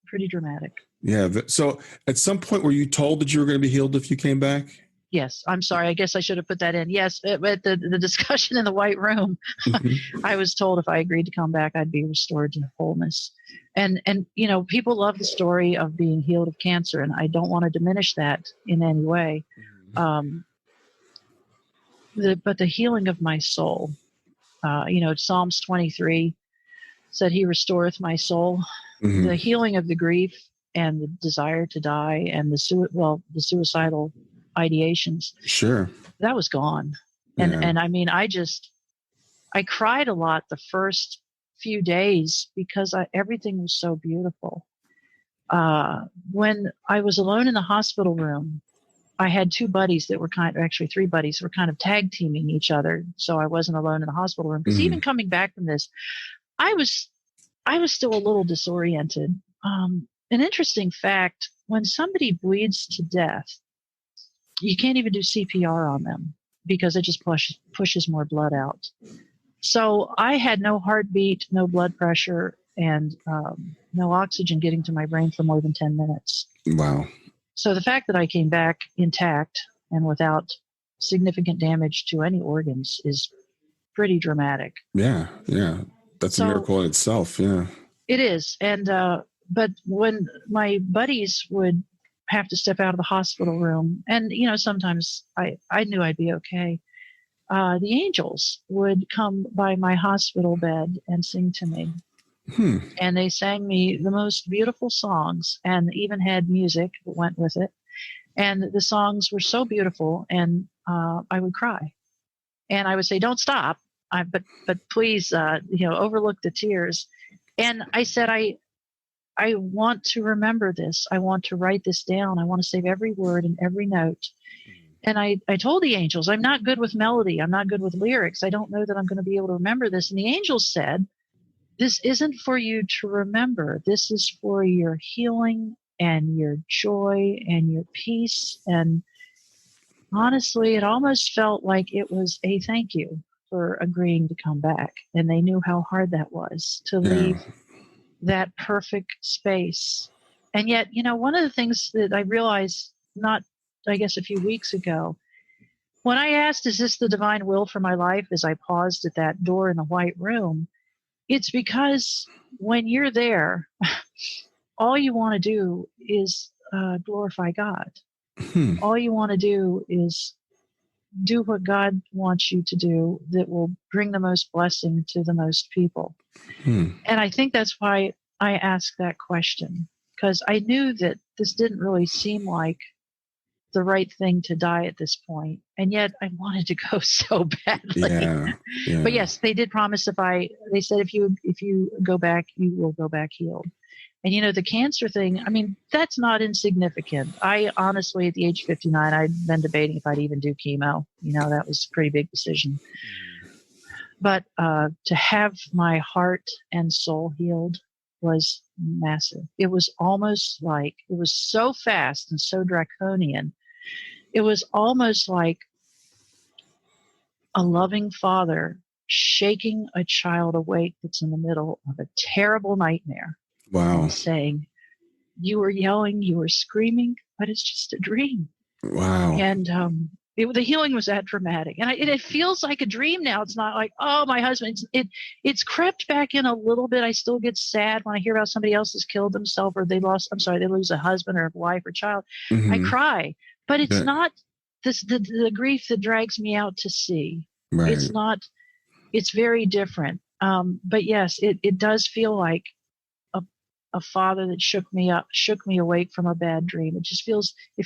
Speaker 3: Pretty dramatic.
Speaker 1: Yeah. So at some point, were you told that you were going to be healed if you came back?
Speaker 3: Yes. I'm sorry. I guess I should have put that in. Yes. At the discussion in the White Room, I was told if I agreed to come back, I'd be restored to wholeness. And people love the story of being healed of cancer, and I don't want to diminish that in any way. But the healing of my soul, Psalms 23 said, he restoreth my soul. The healing of the grief and the desire to die and the suicidal ideations. Sure. That was gone. And I mean, I cried a lot the first few days because everything was so beautiful. When I was alone in the hospital room, I had two buddies that were three buddies who were kind of tag teaming each other. So I wasn't alone in the hospital room. Because even coming back from this, I was still a little disoriented. An interesting fact, when somebody bleeds to death, you can't even do CPR on them because it just pushes more blood out. So I had no heartbeat, no blood pressure, and no oxygen getting to my brain for more than 10 minutes.
Speaker 1: Wow.
Speaker 3: So the fact that I came back intact and without significant damage to any organs is pretty dramatic.
Speaker 1: Yeah. Yeah. That's a miracle in itself. Yeah.
Speaker 3: It is. And, but when my buddies would have to step out of the hospital room, and, sometimes I knew I'd be okay. The angels would come by my hospital bed and sing to me. And they sang me the most beautiful songs and even had music that went with it. And the songs were so beautiful, and I would cry. And I would say, don't stop, but please, overlook the tears. And I said, I want to remember this. I want to write this down. I want to save every word and every note. And I told the angels, I'm not good with melody. I'm not good with lyrics. I don't know that I'm going to be able to remember this. And the angels said, this isn't for you to remember. This is for your healing and your joy and your peace. And honestly, it almost felt like it was a thank you for agreeing to come back. And they knew how hard that was to leave that perfect space. And yet, one of the things that I realized a few weeks ago, when I asked, is this the divine will for my life, as I paused at that door in the white room, it's because when you're there, all you want to do is glorify God. All you want to do is do what God wants you to do that will bring the most blessing to the most people. And I think that's why I asked that question, because I knew that this didn't really seem like the right thing to die at this point, and yet I wanted to go so badly.
Speaker 1: Yeah.
Speaker 3: But yes, they did promise they said if you go back, you will go back healed. And the cancer thing, I mean, that's not insignificant. I honestly, at the age of 59, I'd been debating if I'd even do chemo. That was a pretty big decision. But to have my heart and soul healed was massive. It was almost like, it was so fast and so draconian. It was almost like a loving father shaking a child awake that's in the middle of a terrible nightmare.
Speaker 1: Wow.
Speaker 3: And saying, you were yelling, you were screaming, but it's just a dream.
Speaker 1: Wow.
Speaker 3: And the healing was that dramatic. And it feels like a dream now. It's not like, oh, my husband. It's crept back in a little bit. I still get sad when I hear about somebody else has killed themselves, or they lose a husband or a wife or child. I cry. But it's not the grief that drags me out to sea.
Speaker 1: Right.
Speaker 3: It's not. It's very different. But yes, it does feel like a father that shook me awake from a bad dream. It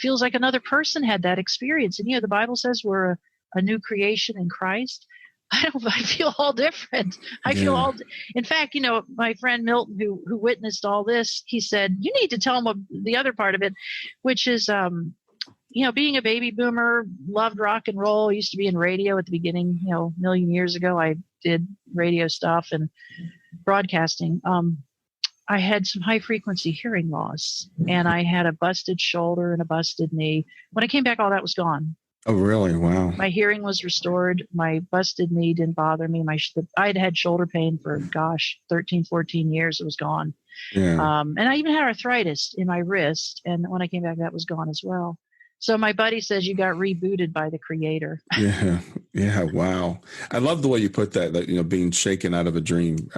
Speaker 3: feels like another person had that experience. And the Bible says we're a new creation in Christ. I feel all different. In fact, my friend Milton, who witnessed all this, he said, you need to tell him the other part of it, which is, being a baby boomer, loved rock and roll, used to be in radio at the beginning, a million years ago. I did radio stuff and broadcasting. I had some high frequency hearing loss, and I had a busted shoulder and a busted knee. When I came back, all that was gone.
Speaker 1: Oh, really? Wow.
Speaker 3: My hearing was restored. My busted knee didn't bother me. I'd had shoulder pain for, 13, 14 years. It was gone.
Speaker 1: Yeah.
Speaker 3: And I even had arthritis in my wrist. And when I came back, that was gone as well. So my buddy says you got rebooted by the Creator.
Speaker 1: Yeah. Yeah. Wow. I love the way you put that, being shaken out of a dream.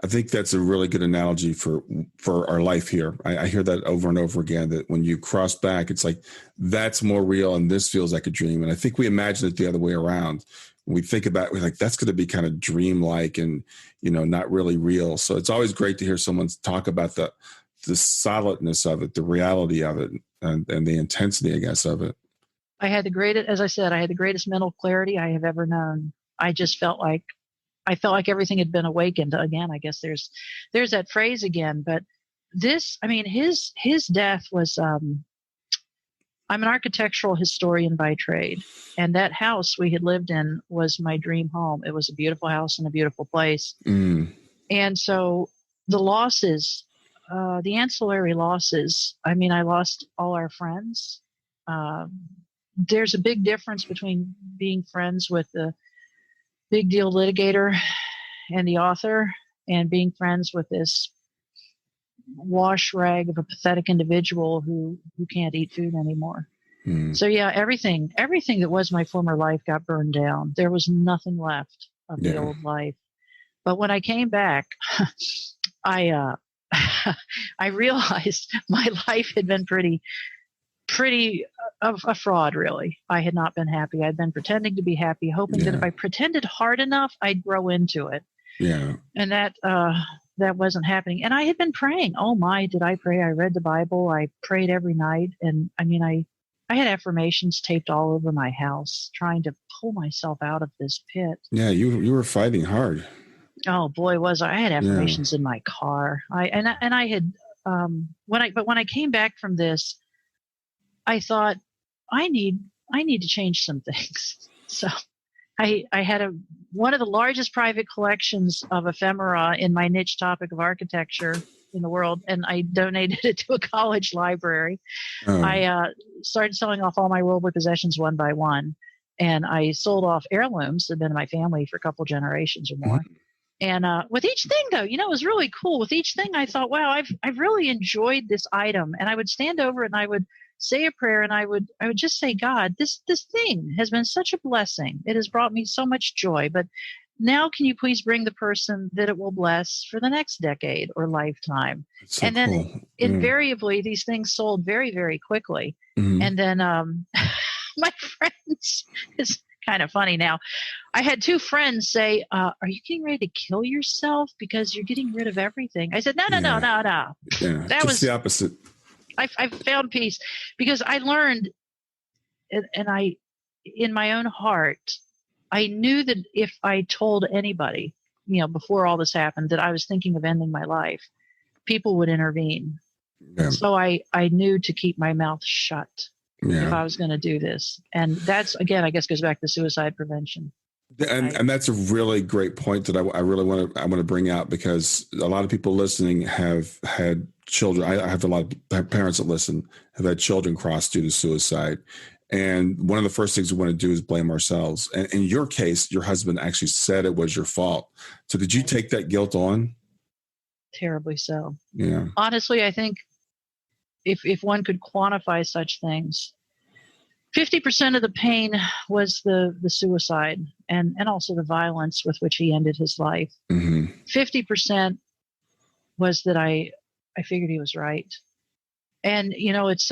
Speaker 1: I think that's a really good analogy for our life here. I hear that over and over again, that when you cross back, it's like, that's more real and this feels like a dream. And I think we imagine it the other way around. When we think about it, we're like, that's going to be kind of dreamlike and, not really real. So it's always great to hear someone talk about the solidness of it, the reality of it, and the intensity, I guess, of it.
Speaker 3: I had the greatest mental clarity I have ever known. I felt like everything had been awakened again. I guess there's that phrase again, but his death was, I'm an architectural historian by trade, and that house we had lived in was my dream home. It was a beautiful house in a beautiful place. And so the losses, the ancillary losses, I lost all our friends. There's a big difference between being friends with the big deal litigator and the author, and being friends with this wash rag of a pathetic individual who can't eat food anymore. So yeah, everything that was my former life got burned down. There was nothing left of the old life. But when I came back, I realized my life had been pretty of a fraud, really. I had not been happy. I'd been pretending to be happy, hoping that if I pretended hard enough, I'd grow into it. Yeah. And that wasn't happening. And I had been praying. Oh my, did I pray? I read the Bible. I prayed every night. And I mean, I had affirmations taped all over my house, trying to pull myself out of this pit.
Speaker 1: Yeah, you were fighting hard.
Speaker 3: Oh boy, was I! I had affirmations in my car. I had when I came back from this, I thought I need to change some things. So I had one of the largest private collections of ephemera in my niche topic of architecture in the world, and I donated it to a college library. I started selling off all my worldly possessions one by one, and I sold off heirlooms that had been in my family for a couple generations or more. And with each thing, though, it was really cool. With each thing, I thought, wow, I've really enjoyed this item. And I would stand over it and I would say a prayer, and I would just say, God, this thing has been such a blessing. It has brought me so much joy. But now can you please bring the person that it will bless for the next decade or lifetime? So and then cool. Invariably, these things sold very, very quickly. And then my friends, it's kind of funny now. I had two friends say, are you getting ready to kill yourself because you're getting rid of everything? I said, no.
Speaker 1: Yeah,
Speaker 3: that was
Speaker 1: the opposite.
Speaker 3: I found peace because I learned, and I, in my own heart, I knew that if I told anybody, before all this happened, that I was thinking of ending my life, people would intervene. Yeah. So I knew to keep my mouth shut if I was going to do this. And that's, again, I guess goes back to suicide prevention.
Speaker 1: And that's a really great point that I really want to bring out, because a lot of people listening have had children. I have a lot of parents that listen have had children crossed due to suicide. And one of the first things we want to do is blame ourselves. And in your case, your husband actually said it was your fault. So did you take that guilt on?
Speaker 3: Terribly so.
Speaker 1: Yeah.
Speaker 3: Honestly, I think if one could quantify such things, 50% of the pain was the suicide and also the violence with which he ended his life. 50% was that I figured he was right. And, it's,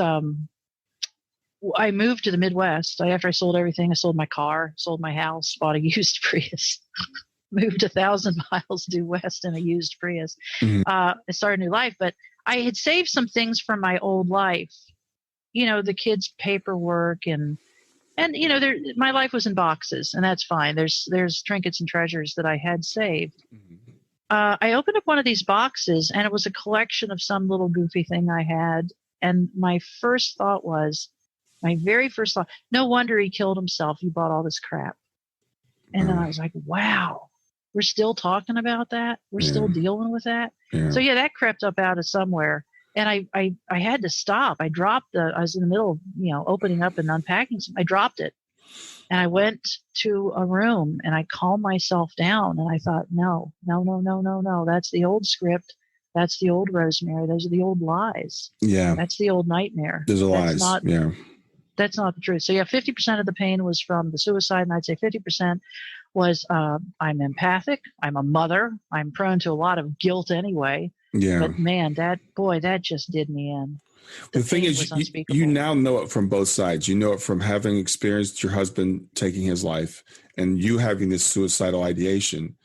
Speaker 3: I moved to the Midwest. After I sold everything, I sold my car, sold my house, bought a used Prius, moved 1,000 miles due west in a used Prius. I started a new life, but I had saved some things from my old life. The kids' paperwork and my life was in boxes, and that's fine. There's trinkets and treasures that I had saved. I opened up one of these boxes, and it was a collection of some little goofy thing I had. And my very first thought, no wonder he killed himself. He bought all this crap. And then I was like, wow, we're still talking about that. We're still dealing with that. Yeah. So that crept up out of somewhere. And I had to stop. I was in the middle of, opening up and unpacking. I dropped it. And I went to a room and I calmed myself down. And I thought, no. That's the old script. That's the old Rosemary. Those are the old lies. Yeah. That's the old nightmare.
Speaker 1: Those are lies.
Speaker 3: That's not the truth. So 50% of the pain was from the suicide. And I'd say 50% was, I'm empathic. I'm a mother. I'm prone to a lot of guilt anyway. Yeah. But man, that just did me in.
Speaker 1: The thing is, you now know it from both sides. You know it from having experienced your husband taking his life and you having this suicidal ideation.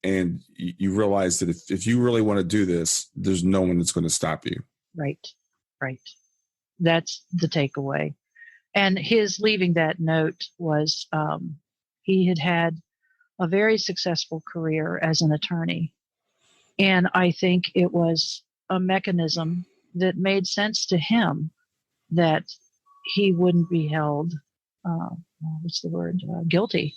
Speaker 1: And you realize that if you really want to do this, there's no one that's going to stop you.
Speaker 3: Right. That's the takeaway. And his leaving that note was he had a very successful career as an attorney. And I think it was a mechanism that made sense to him that he wouldn't be held, guilty,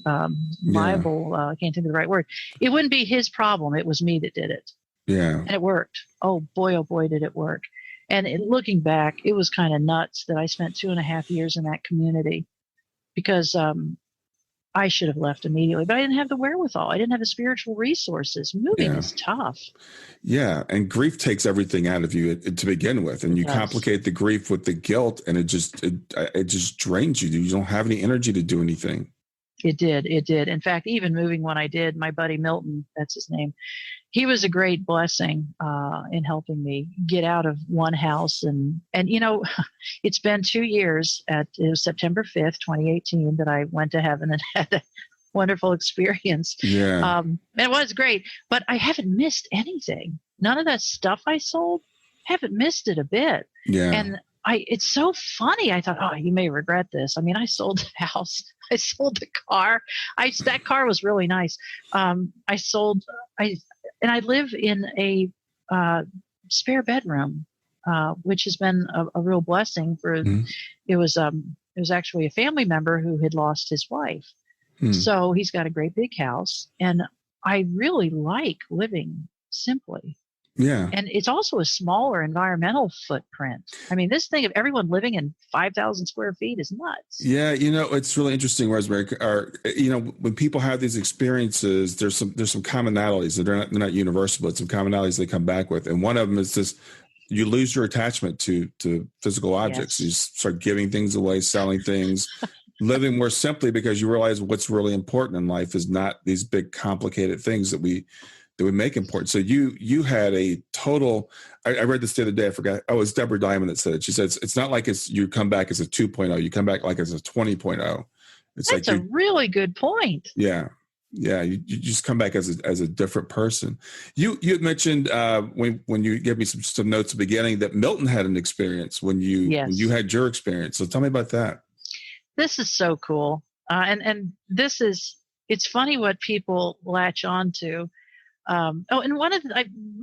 Speaker 3: liable. I can't think of the right word. It wouldn't be his problem. It was me that did it.
Speaker 1: Yeah.
Speaker 3: And it worked. Oh boy, did it work. And looking back, it was kind of nuts that I spent 2.5 years in that community because I should have left immediately, but I didn't have the wherewithal. I didn't have the spiritual resources. Moving is tough.
Speaker 1: Yeah. And grief takes everything out of you to begin with. And you complicate the grief with the guilt, and it just drains you. You don't have any energy to do anything.
Speaker 3: It did. In fact, even moving when I did, my buddy Milton, that's his name, he was a great blessing in helping me get out of one house. And it's been 2 years. It was September 5th, 2018, that I went to heaven and had a wonderful experience.
Speaker 1: Yeah.
Speaker 3: And it was great, but I haven't missed anything. None of that stuff I sold, haven't missed it a bit.
Speaker 1: Yeah.
Speaker 3: And it's so funny. I thought, oh, you may regret this. I mean, I sold the house. I sold the car. That car was really nice. And I live in a spare bedroom, which has been a real blessing for, it was actually a family member who had lost his wife. So he's got a great big house, and I really like living simply.
Speaker 1: Yeah.
Speaker 3: And it's also a smaller environmental footprint. I mean, this thing of everyone living in 5,000 square feet is nuts.
Speaker 1: Yeah. It's really interesting, Rosemary. When people have these experiences, there's some commonalities. They're not universal, but some commonalities they come back with. And one of them is this: you lose your attachment to physical objects.
Speaker 3: Yes.
Speaker 1: You start giving things away, selling things, living more simply, because you realize what's really important in life is not these big complicated things that we make important. So you had a total, I read this the other day, I forgot. Oh, it's Deborah Diamond that said it. She said, it's not like you come back as a 2.0, you come back like as a 20.0
Speaker 3: That's a really good point.
Speaker 1: Yeah. Yeah. You just come back as a different person. You had mentioned when you gave me some notes at the beginning that Milton had an experience when you had your experience. So tell me about that.
Speaker 3: This is so cool. And it's funny what people latch on to. And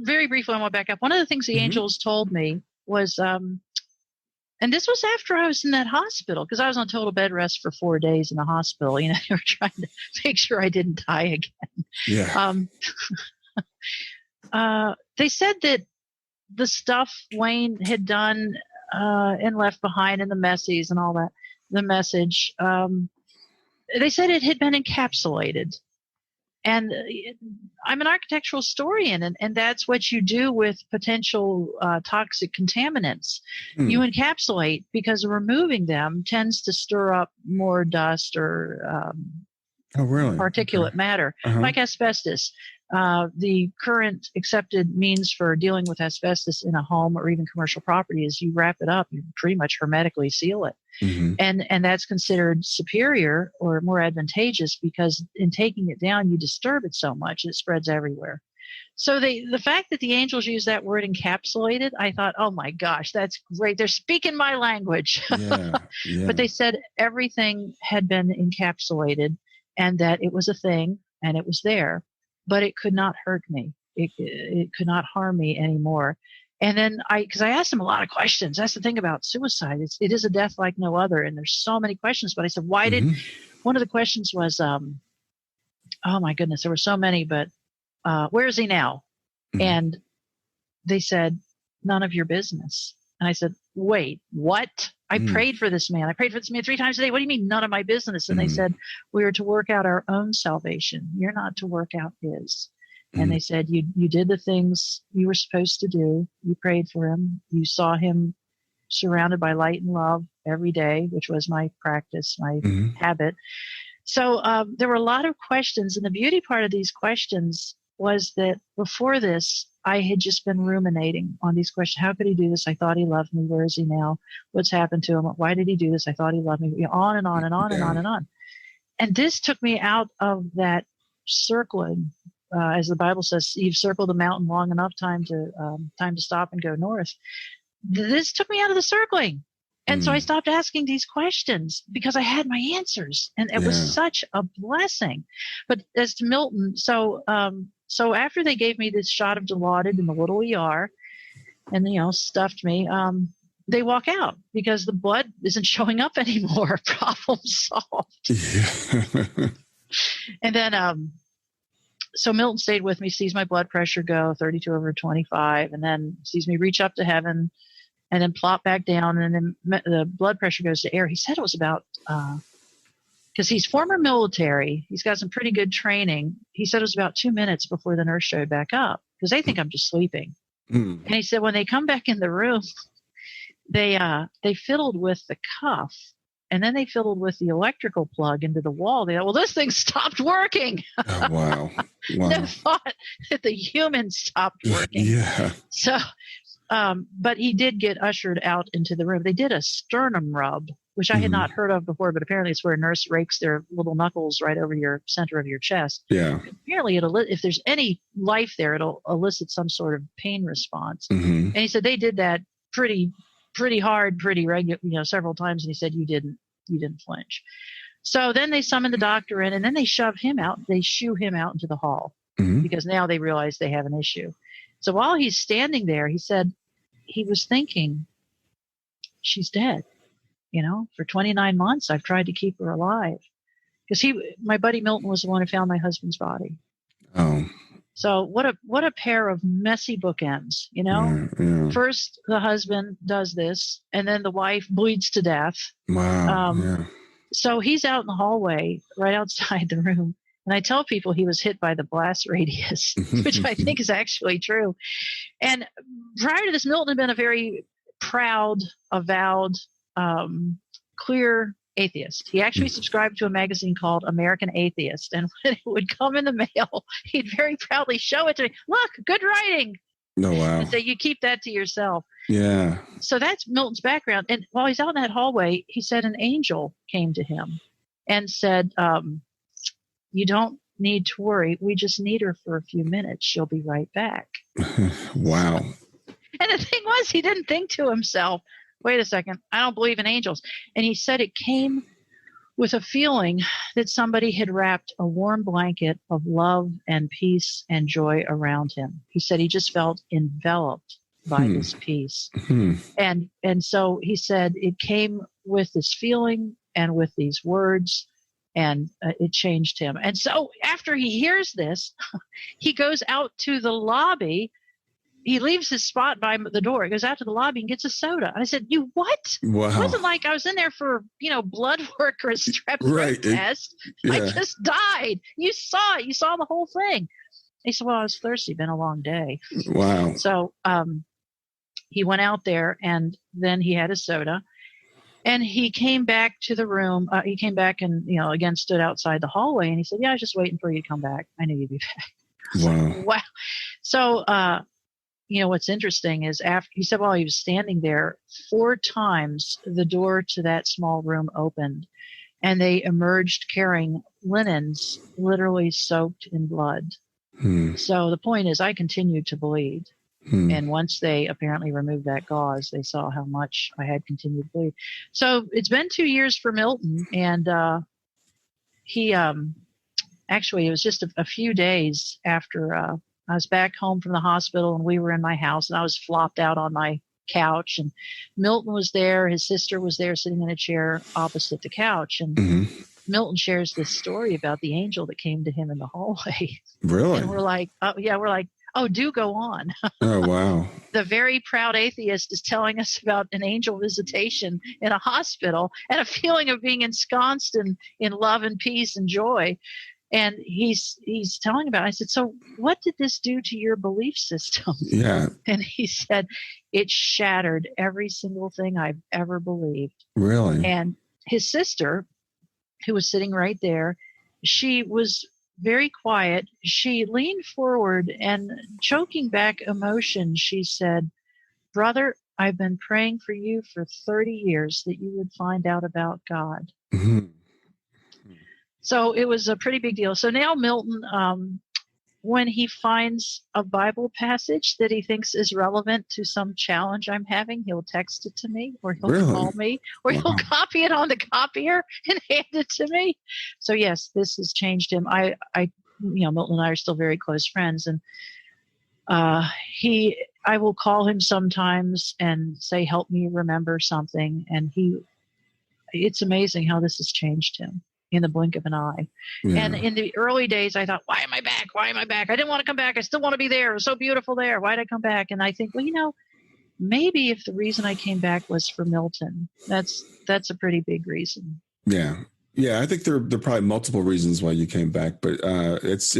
Speaker 3: very briefly, I want to back up. One of the things the angels told me was, and this was after I was in that hospital, because I was on total bed rest for 4 days in the hospital. They were trying to make sure I didn't die again.
Speaker 1: Yeah.
Speaker 3: They said that the stuff Wayne had done and left behind, and the messies and all that, the message, they said it had been encapsulated. And I'm an architectural historian, and that's what you do with potential toxic contaminants. You encapsulate, because removing them tends to stir up more dust or particulate matter, like asbestos. The current accepted means for dealing with asbestos in a home or even commercial property is you wrap it up, you pretty much hermetically seal it. And that's considered superior or more advantageous, because in taking it down, you disturb it so much it spreads everywhere. So the fact that the angels use that word encapsulated, I thought, oh my gosh, that's great. They're speaking my language.
Speaker 1: Yeah.
Speaker 3: But they said everything had been encapsulated, and that it was a thing and it was there, but it could not hurt me. It could not harm me anymore. And then because I asked him a lot of questions. That's the thing about suicide. It is a death like no other. And there's so many questions, but I said, why one of the questions was, oh my goodness, there were so many, but where is he now? And they said, none of your business. And I said, wait, what? I prayed for this man. I prayed for this man 3 times a day. What do you mean, none of my business? And they said, we are to work out our own salvation. You're not to work out his. And they said, you did the things you were supposed to do. You prayed for him. You saw him surrounded by light and love every day, which was my practice, my habit. So there were a lot of questions. And the beauty part of these questions was that before this, I had just been ruminating on these questions. How could he do this? I thought he loved me. Where is he now? What's happened to him? Why did he do this? I thought he loved me. On and on and on and on and on. And this took me out of that circling. As the Bible says, you've circled the mountain long enough, time to stop and go north. This took me out of the circling. And so I stopped asking these questions because I had my answers, and it was such a blessing. But as to Milton, so after they gave me this shot of Dilaudid in the little ER and, stuffed me, they walk out because the blood isn't showing up anymore. Problem solved.
Speaker 1: Yeah.
Speaker 3: And then, so Milton stayed with me, sees my blood pressure go 32/25, and then sees me reach up to heaven and then plop back down, and then the blood pressure goes to air. He said it was about, because he's former military. He's got some pretty good training. He said it was about 2 minutes before the nurse showed back up because they think I'm just sleeping. And he said when they come back in the room, they fiddled with the cuff, and then they fiddled with the electrical plug into the wall. They thought, well, this thing stopped working.
Speaker 1: Oh, wow.
Speaker 3: They thought that the human stopped working.
Speaker 1: Yeah.
Speaker 3: So, but he did get ushered out into the room. They did a sternum rub, which I had not heard of before, but apparently it's where a nurse rakes their little knuckles right over your center of your chest.
Speaker 1: Yeah.
Speaker 3: Apparently, if there's any life there, it'll elicit some sort of pain response. And he said they did that pretty hard, pretty regular, several times. And he said, you didn't flinch. So then they summon the doctor in, and then they shove him out. They shoo him out into the hall because now they realize they have an issue. So while he's standing there, he said he was thinking, she's dead. For 29 months, I've tried to keep her alive. Because my buddy Milton was the one who found my husband's body.
Speaker 1: Oh.
Speaker 3: So what a pair of messy bookends,
Speaker 1: Yeah.
Speaker 3: First, the husband does this, and then the wife bleeds to death.
Speaker 1: Wow.
Speaker 3: So he's out in the hallway right outside the room. And I tell people he was hit by the blast radius, which I think is actually true. And prior to this, Milton had been a very proud, avowed, clear atheist. He actually subscribed to a magazine called American Atheist. And when it would come in the mail, he'd very proudly show it to me. Look, good writing.
Speaker 1: Oh, wow.
Speaker 3: And say, you keep that to yourself.
Speaker 1: Yeah.
Speaker 3: So that's Milton's background. And while he's out in that hallway, he said an angel came to him and said, you don't need to worry. We just need her for a few minutes. She'll be right back.
Speaker 1: Wow.
Speaker 3: And the thing was, he didn't think to himself, wait a second, I don't believe in angels. And he said it came with a feeling that somebody had wrapped a warm blanket of love and peace and joy around him. He said he just felt enveloped by this peace. And so he said it came with this feeling and with these words, and it changed him. And so after he hears this, he goes out to the lobby. He leaves his spot by the door. He goes out to the lobby and gets a soda. And I said, you what?
Speaker 1: Wow.
Speaker 3: It wasn't like I was in there for, blood work or a strep throat test.
Speaker 1: Yeah.
Speaker 3: I just died. You saw it. You saw the whole thing. He said, well, I was thirsty. Been a long day.
Speaker 1: Wow.
Speaker 3: So he went out there, and then he had a soda. And he came back to the room. He came back and, again, stood outside the hallway. And he said, yeah, I was just waiting for you to come back. I knew you'd be back.
Speaker 1: Wow.
Speaker 3: Wow. So, what's interesting is after he said while he was standing there, 4 times the door to that small room opened, and they emerged carrying linens literally soaked in blood. So the point is, I continued to bleed. And once they apparently removed that gauze, they saw how much I had continued to bleed. So it's been 2 years for Milton, and he actually, it was just a few days after I was back home from the hospital, and we were in my house, and I was flopped out on my couch, and Milton was there. His sister was there sitting in a chair opposite the couch. And Milton shares this story about the angel that came to him in the hallway.
Speaker 1: Really?
Speaker 3: And we're like, oh, do go on.
Speaker 1: Oh, wow.
Speaker 3: The very proud atheist is telling us about an angel visitation in a hospital and a feeling of being ensconced in love and peace and joy. And he's telling about it. I said, so what did this do to your belief system?
Speaker 1: Yeah.
Speaker 3: And he said, it shattered every single thing I've ever believed.
Speaker 1: Really?
Speaker 3: And his sister, who was sitting right there, she was very quiet. She leaned forward and, choking back emotion, she said, brother, I've been praying for you for 30 years that you would find out about God. So it was a pretty big deal. So now Milton, when he finds a Bible passage that he thinks is relevant to some challenge I'm having, he'll text it to me, or he'll call me, or he'll copy it on the copier and hand it to me. So yes, this has changed him. I Milton and I are still very close friends, and I will call him sometimes and say, help me remember something. And it's amazing how this has changed him in the blink of an eye. Yeah. And in the early days, I thought, why am I back? Why am I back? I didn't want to come back. I still want to be there. It was so beautiful there. Why did I come back? And I think, well, maybe if the reason I came back was for Milton, that's a pretty big reason.
Speaker 1: Yeah. Yeah, I think there are probably multiple reasons why you came back, but it's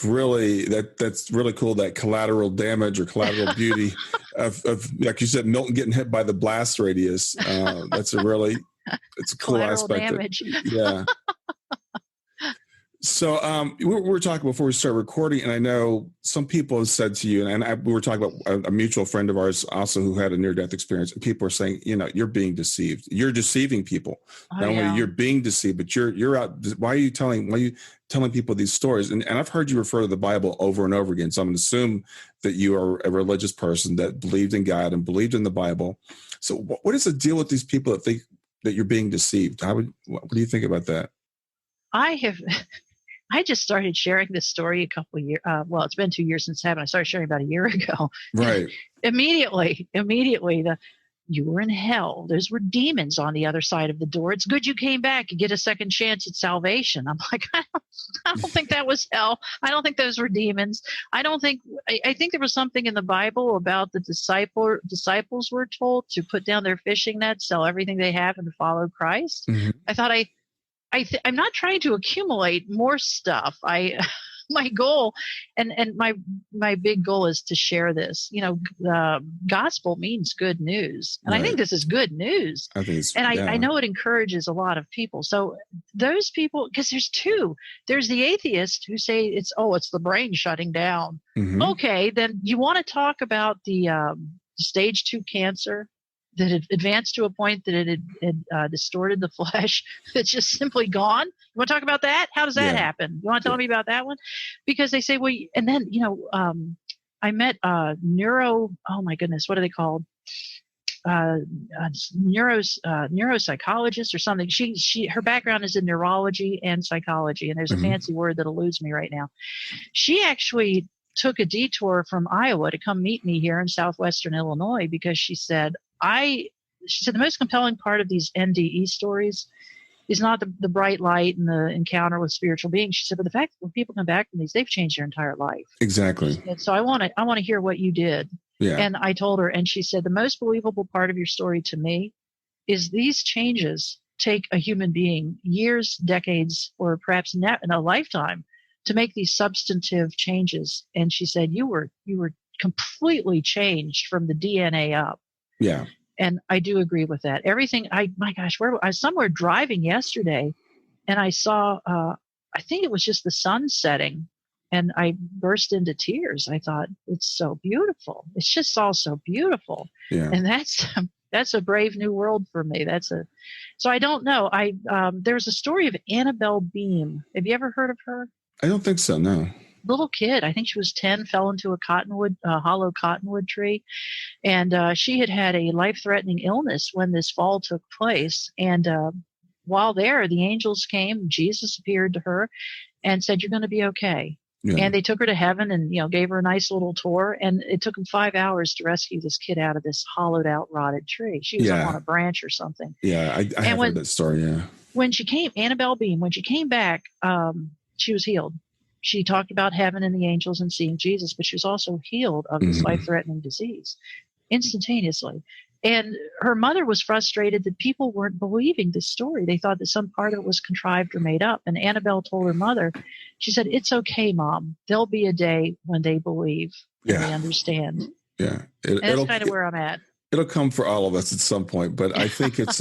Speaker 1: really that's really cool, that collateral damage or collateral beauty of like you said, Milton getting hit by the blast radius. It's a cool
Speaker 3: Collateral
Speaker 1: aspect.
Speaker 3: damage.
Speaker 1: Yeah. So we were talking before we started recording, and I know some people have said to you, and we were talking about a mutual friend of ours also who had a near-death experience, and people are saying, you're being deceived. You're deceiving people. Not only you're being deceived, but you're out. Why are you telling people these stories? And I've heard you refer to the Bible over and over again. So I'm going to assume that you are a religious person that believed in God and believed in the Bible. So what is the deal with these people that think that you're being deceived? What do you think about that?
Speaker 3: I just started sharing this story a couple of years. Well, it's been 2 years since it happened. I started sharing about a year ago.
Speaker 1: Right.
Speaker 3: Immediately, you were in hell. Those were demons on the other side of the door. It's good you came back. You get a second chance at salvation. I'm like, I don't think that was hell. I don't think those were demons. I think there was something in the Bible about the disciples were told to put down their fishing nets, sell everything they have, and to follow Christ.
Speaker 1: Mm-hmm.
Speaker 3: I thought I'm not trying to accumulate more stuff. My goal and my big goal is to share this. Gospel means good news, and right. I think this is good news.
Speaker 1: I think it's,
Speaker 3: I know it encourages a lot of people. So those people, because there's two. There's the atheists who say it's the brain shutting down.
Speaker 1: Mm-hmm.
Speaker 3: Okay, then you want to talk about the stage 2 cancer that had advanced to a point that it had distorted the flesh. It's just simply gone. You want to talk about that? How does that happen? You want to tell me about that one? Because they say, well, and then, I met oh my goodness, what are they called? Neuropsychologist or something. Her background is in neurology and psychology, and there's a fancy word that eludes me right now. She actually took a detour from Iowa to come meet me here in southwestern Illinois because she said the most compelling part of these NDE stories is not the bright light and the encounter with spiritual beings. She said, but the fact that when people come back from these, they've changed their entire life.
Speaker 1: Exactly.
Speaker 3: And so I want to hear what you did.
Speaker 1: Yeah.
Speaker 3: And I told her, and she said, the most believable part of your story to me is these changes take a human being years, decades, or perhaps in a lifetime to make these substantive changes. And she said, you were completely changed from the DNA up.
Speaker 1: Yeah.
Speaker 3: And I do agree with that. Everything, I was somewhere driving yesterday and I saw, I think it was just the sun setting, and I burst into tears. I thought, it's so beautiful. It's just all so beautiful.
Speaker 1: Yeah.
Speaker 3: And that's a brave new world for me. So I don't know. There's a story of Annabelle Beam. Have you ever heard of her?
Speaker 1: I don't think so. No.
Speaker 3: Little kid, I think she was 10, fell into a hollow cottonwood tree. And she had a life-threatening illness when this fall took place. And while there, the angels came, Jesus appeared to her and said, you're going to be okay. Yeah. And they took her to heaven and, gave her a nice little tour. And it took them 5 hours to rescue this kid out of this hollowed out, rotted tree. She was up on a branch or something.
Speaker 1: Yeah, I have heard that story, yeah.
Speaker 3: When she came, Annabelle Beam, when she came back, she was healed. She talked about heaven and the angels and seeing Jesus, but she was also healed of this life-threatening disease instantaneously. And her mother was frustrated that people weren't believing this story. They thought that some part of it was contrived or made up. And Annabelle told her mother, she said, it's okay, Mom. There'll be a day when they believe and they understand.
Speaker 1: Yeah.
Speaker 3: That's kind of where I'm at.
Speaker 1: It'll come for all of us at some point, but I think it's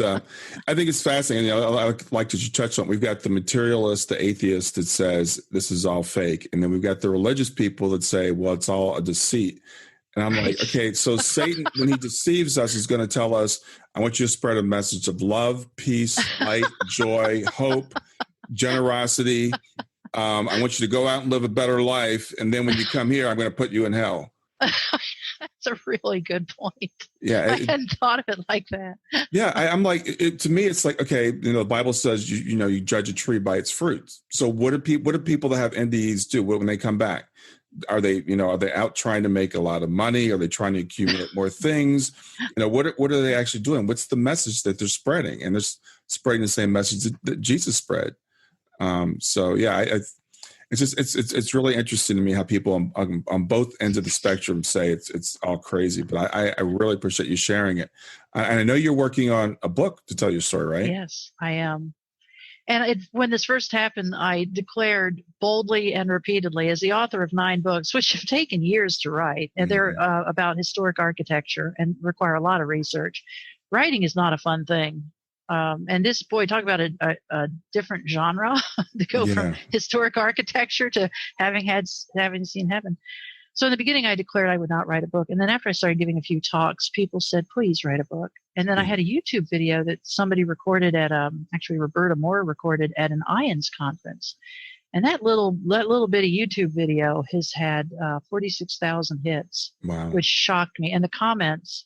Speaker 1: fascinating. I like that you touched on. We've got the materialist, the atheist that says this is all fake, and then we've got the religious people that say, well, it's all a deceit. And I'm like, okay, so Satan, when he deceives us, is going to tell us, I want you to spread a message of love, peace, light, joy, hope, generosity. I want you to go out and live a better life, and then when you come here, I'm going to put you in hell.
Speaker 3: That's a really good point.
Speaker 1: Yeah,
Speaker 3: I hadn't thought of it like that.
Speaker 1: Yeah, I'm like, to me, it's like, okay, the Bible says you judge a tree by its fruits. So what do people that have NDEs do when they come back? Are they out trying to make a lot of money? Are they trying to accumulate more things? What are they actually doing? What's the message that they're spreading? And they're spreading the same message that Jesus spread. So yeah, it's really interesting to me how people on both ends of the spectrum say it's all crazy, but I really appreciate you sharing it. And I know you're working on a book to tell your story, right?
Speaker 3: Yes, I am. And when this first happened, I declared boldly and repeatedly, as the author of 9 books, which have taken years to write, and they're about historic architecture and require a lot of research. Writing is not a fun thing. And this, boy, talk about a different genre to go from historic architecture to having seen heaven. So in the beginning, I declared I would not write a book. And then after I started giving a few talks, people said, please write a book. And then I had a YouTube video that somebody recorded at, actually Roberta Moore recorded at an IANDS conference. And that little bit of YouTube video has had 46,000 hits, which shocked me. And the comments,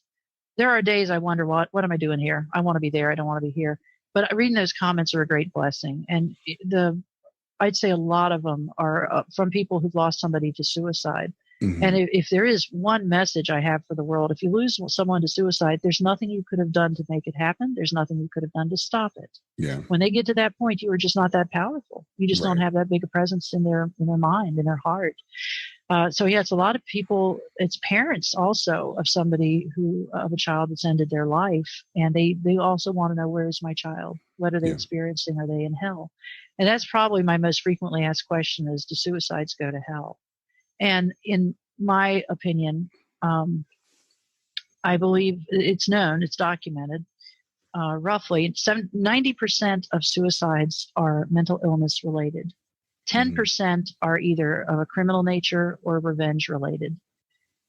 Speaker 3: there are days I wonder, what am I doing here? I want to be there. I don't want to be here. But reading those comments are a great blessing. And I'd say a lot of them are from people who've lost somebody to suicide. And if there is one message I have for the world, if you lose someone to suicide, there's nothing you could have done to make it happen. There's nothing you could have done to stop it. Yeah. When they get to that point, you are just not that powerful. You just don't have that big a presence in their mind, in their heart. So yeah, it's a lot of people. It's parents also of somebody of a child that's ended their life, and they also want to know, where is my child? What are they experiencing? Are they in hell? And that's probably my most frequently asked question: is, do suicides go to hell? And in my opinion, I believe it's known, it's documented. Roughly 90% of suicides are mental illness related. 10% are either of a criminal nature or revenge related.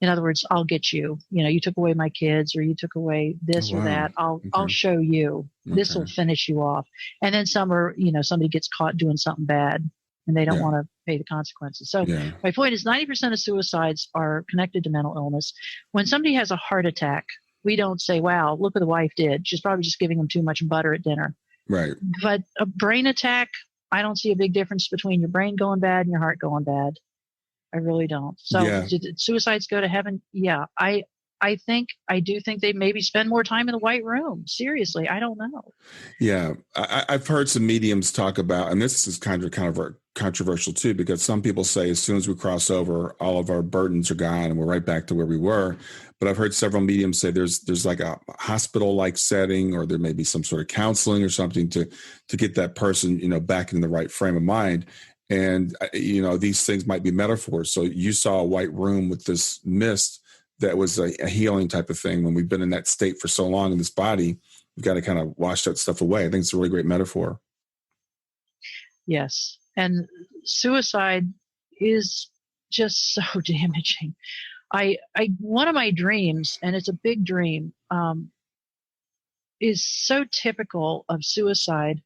Speaker 3: In other words, I'll get you. You took away my kids, or you took away this or that. I'll show you. This will finish you off. And then some are, somebody gets caught doing something bad, and they don't want to pay the consequences. So my point is 90% of suicides are connected to mental illness. When somebody has a heart attack, we don't say, wow, look what the wife did. She's probably just giving them too much butter at dinner. Right. But a brain attack, I don't see a big difference between your brain going bad and your heart going bad. I really don't. So did suicides go to heaven? Yeah. I do think they maybe spend more time in the white room. Seriously, I don't know. Yeah, I've heard some mediums talk about, and this is kind of controversial too, because some people say as soon as we cross over, all of our burdens are gone and we're right back to where we were. But I've heard several mediums say there's like a hospital-like setting, or there may be some sort of counseling or something to get that person, back in the right frame of mind. And, these things might be metaphors. So you saw a white room with this mist. That was a healing type of thing. When we've been in that state for so long in this body, we've got to kind of wash that stuff away. I think it's a really great metaphor. Yes. And suicide is just so damaging. One of my dreams, and it's a big dream, is so typical of suicide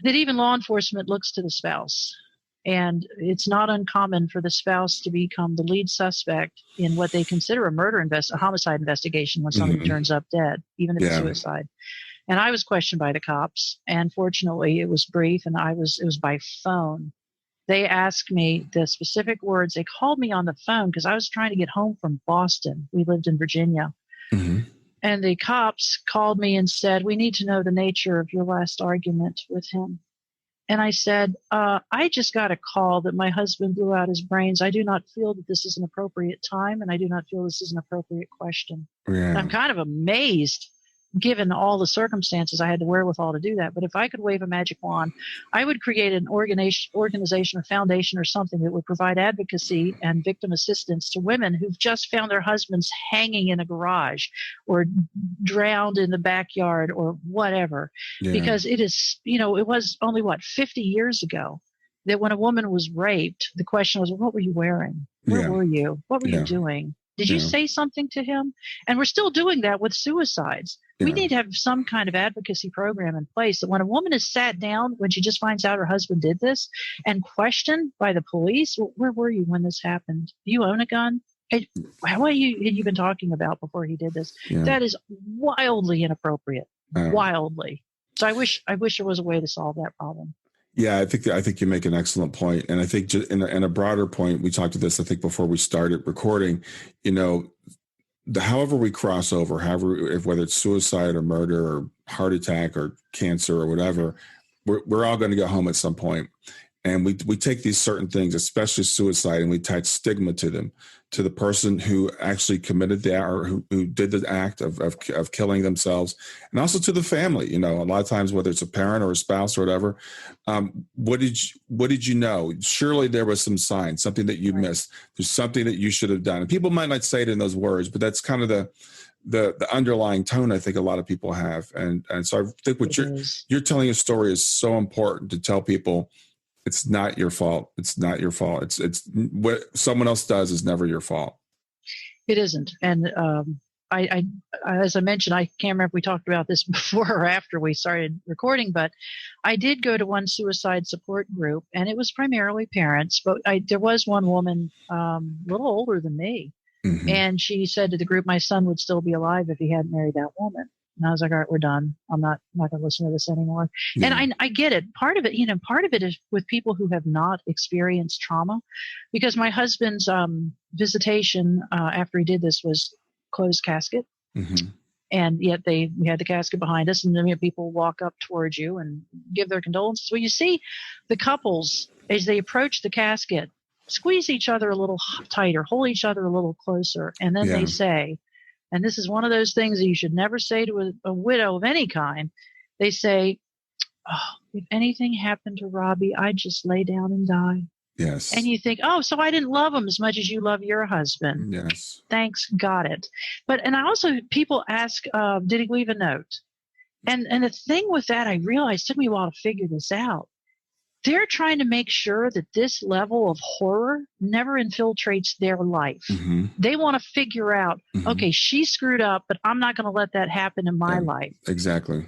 Speaker 3: that even law enforcement looks to the spouse. And it's not uncommon for the spouse to become the lead suspect in what they consider a homicide investigation when somebody turns up dead, even if it's suicide. And I was questioned by the cops, and fortunately it was brief, and it was by phone. They asked me the specific words. They called me on the phone because I was trying to get home from Boston. We lived in Virginia. And the cops called me and said, we need to know the nature of your last argument with him. And I said, I just got a call that my husband blew out his brains. I do not feel that this is an appropriate time, and I do not feel this is an appropriate question. Yeah. I'm kind of amazed, given all the circumstances. I had the wherewithal to do that. But if I could wave a magic wand, I would create an organization or foundation or something that would provide advocacy and victim assistance to women who've just found their husbands hanging in a garage or drowned in the backyard or whatever. Yeah. Because it is, it was only 50 years ago that when a woman was raped, the question was, what were you wearing? Where were you? What were you doing? Did you say something to him? And we're still doing that with suicides. Yeah. We need to have some kind of advocacy program in place that when a woman is sat down, when she just finds out her husband did this, and questioned by the police, where were you when this happened? Do you own a gun? What had you been talking about before he did this? Yeah. That is wildly inappropriate. Wildly. So I wish there was a way to solve that problem. Yeah, I think you make an excellent point. And I think just in a broader point, we talked to this, I think, before we started recording, however we cross over, whether it's suicide or murder or heart attack or cancer or whatever, we're all going to go home at some point.
Speaker 1: And we take these certain things, especially suicide, and we attach stigma to them, to the person who actually committed the act or who did the act of killing themselves, and also to the family. A lot of times, whether it's a parent or a spouse or whatever, what did you know? Surely there was some sign, something that you missed. There's something that you should have done. And people might not say it in those words, but that's kind of the underlying tone I think a lot of people have. And so I think what you're telling a story is so important to tell people. It's not your fault. It's not your fault. It's what someone else does is never your fault.
Speaker 3: It isn't. And I as I mentioned, I can't remember if we talked about this before or after we started recording, but I did go to one suicide support group, and it was primarily parents. But there was one woman, a little older than me, and she said to the group, "My son would still be alive if he hadn't married that woman." And I was like, all right, we're done. I'm not going to listen to this anymore. Yeah. And I get it. Part of it is with people who have not experienced trauma, because my husband's visitation after he did this was closed casket. And yet we had the casket behind us, and then people walk up towards you and give their condolences. Well, you see the couples, as they approach the casket, squeeze each other a little tighter, hold each other a little closer. And then they say, and this is one of those things that you should never say to a widow of any kind. They say, "Oh, if anything happened to Robbie, I'd just lay down and die."
Speaker 1: Yes.
Speaker 3: And you think, "Oh, so I didn't love him as much as you love your husband."
Speaker 1: Yes.
Speaker 3: Thanks, got it. And I also, people ask, did he leave a note? And the thing with that, I realized, took me a while to figure this out. They're trying to make sure that this level of horror never infiltrates their life. They want to figure out, okay, she screwed up, but I'm not going to let that happen in my life.
Speaker 1: Exactly.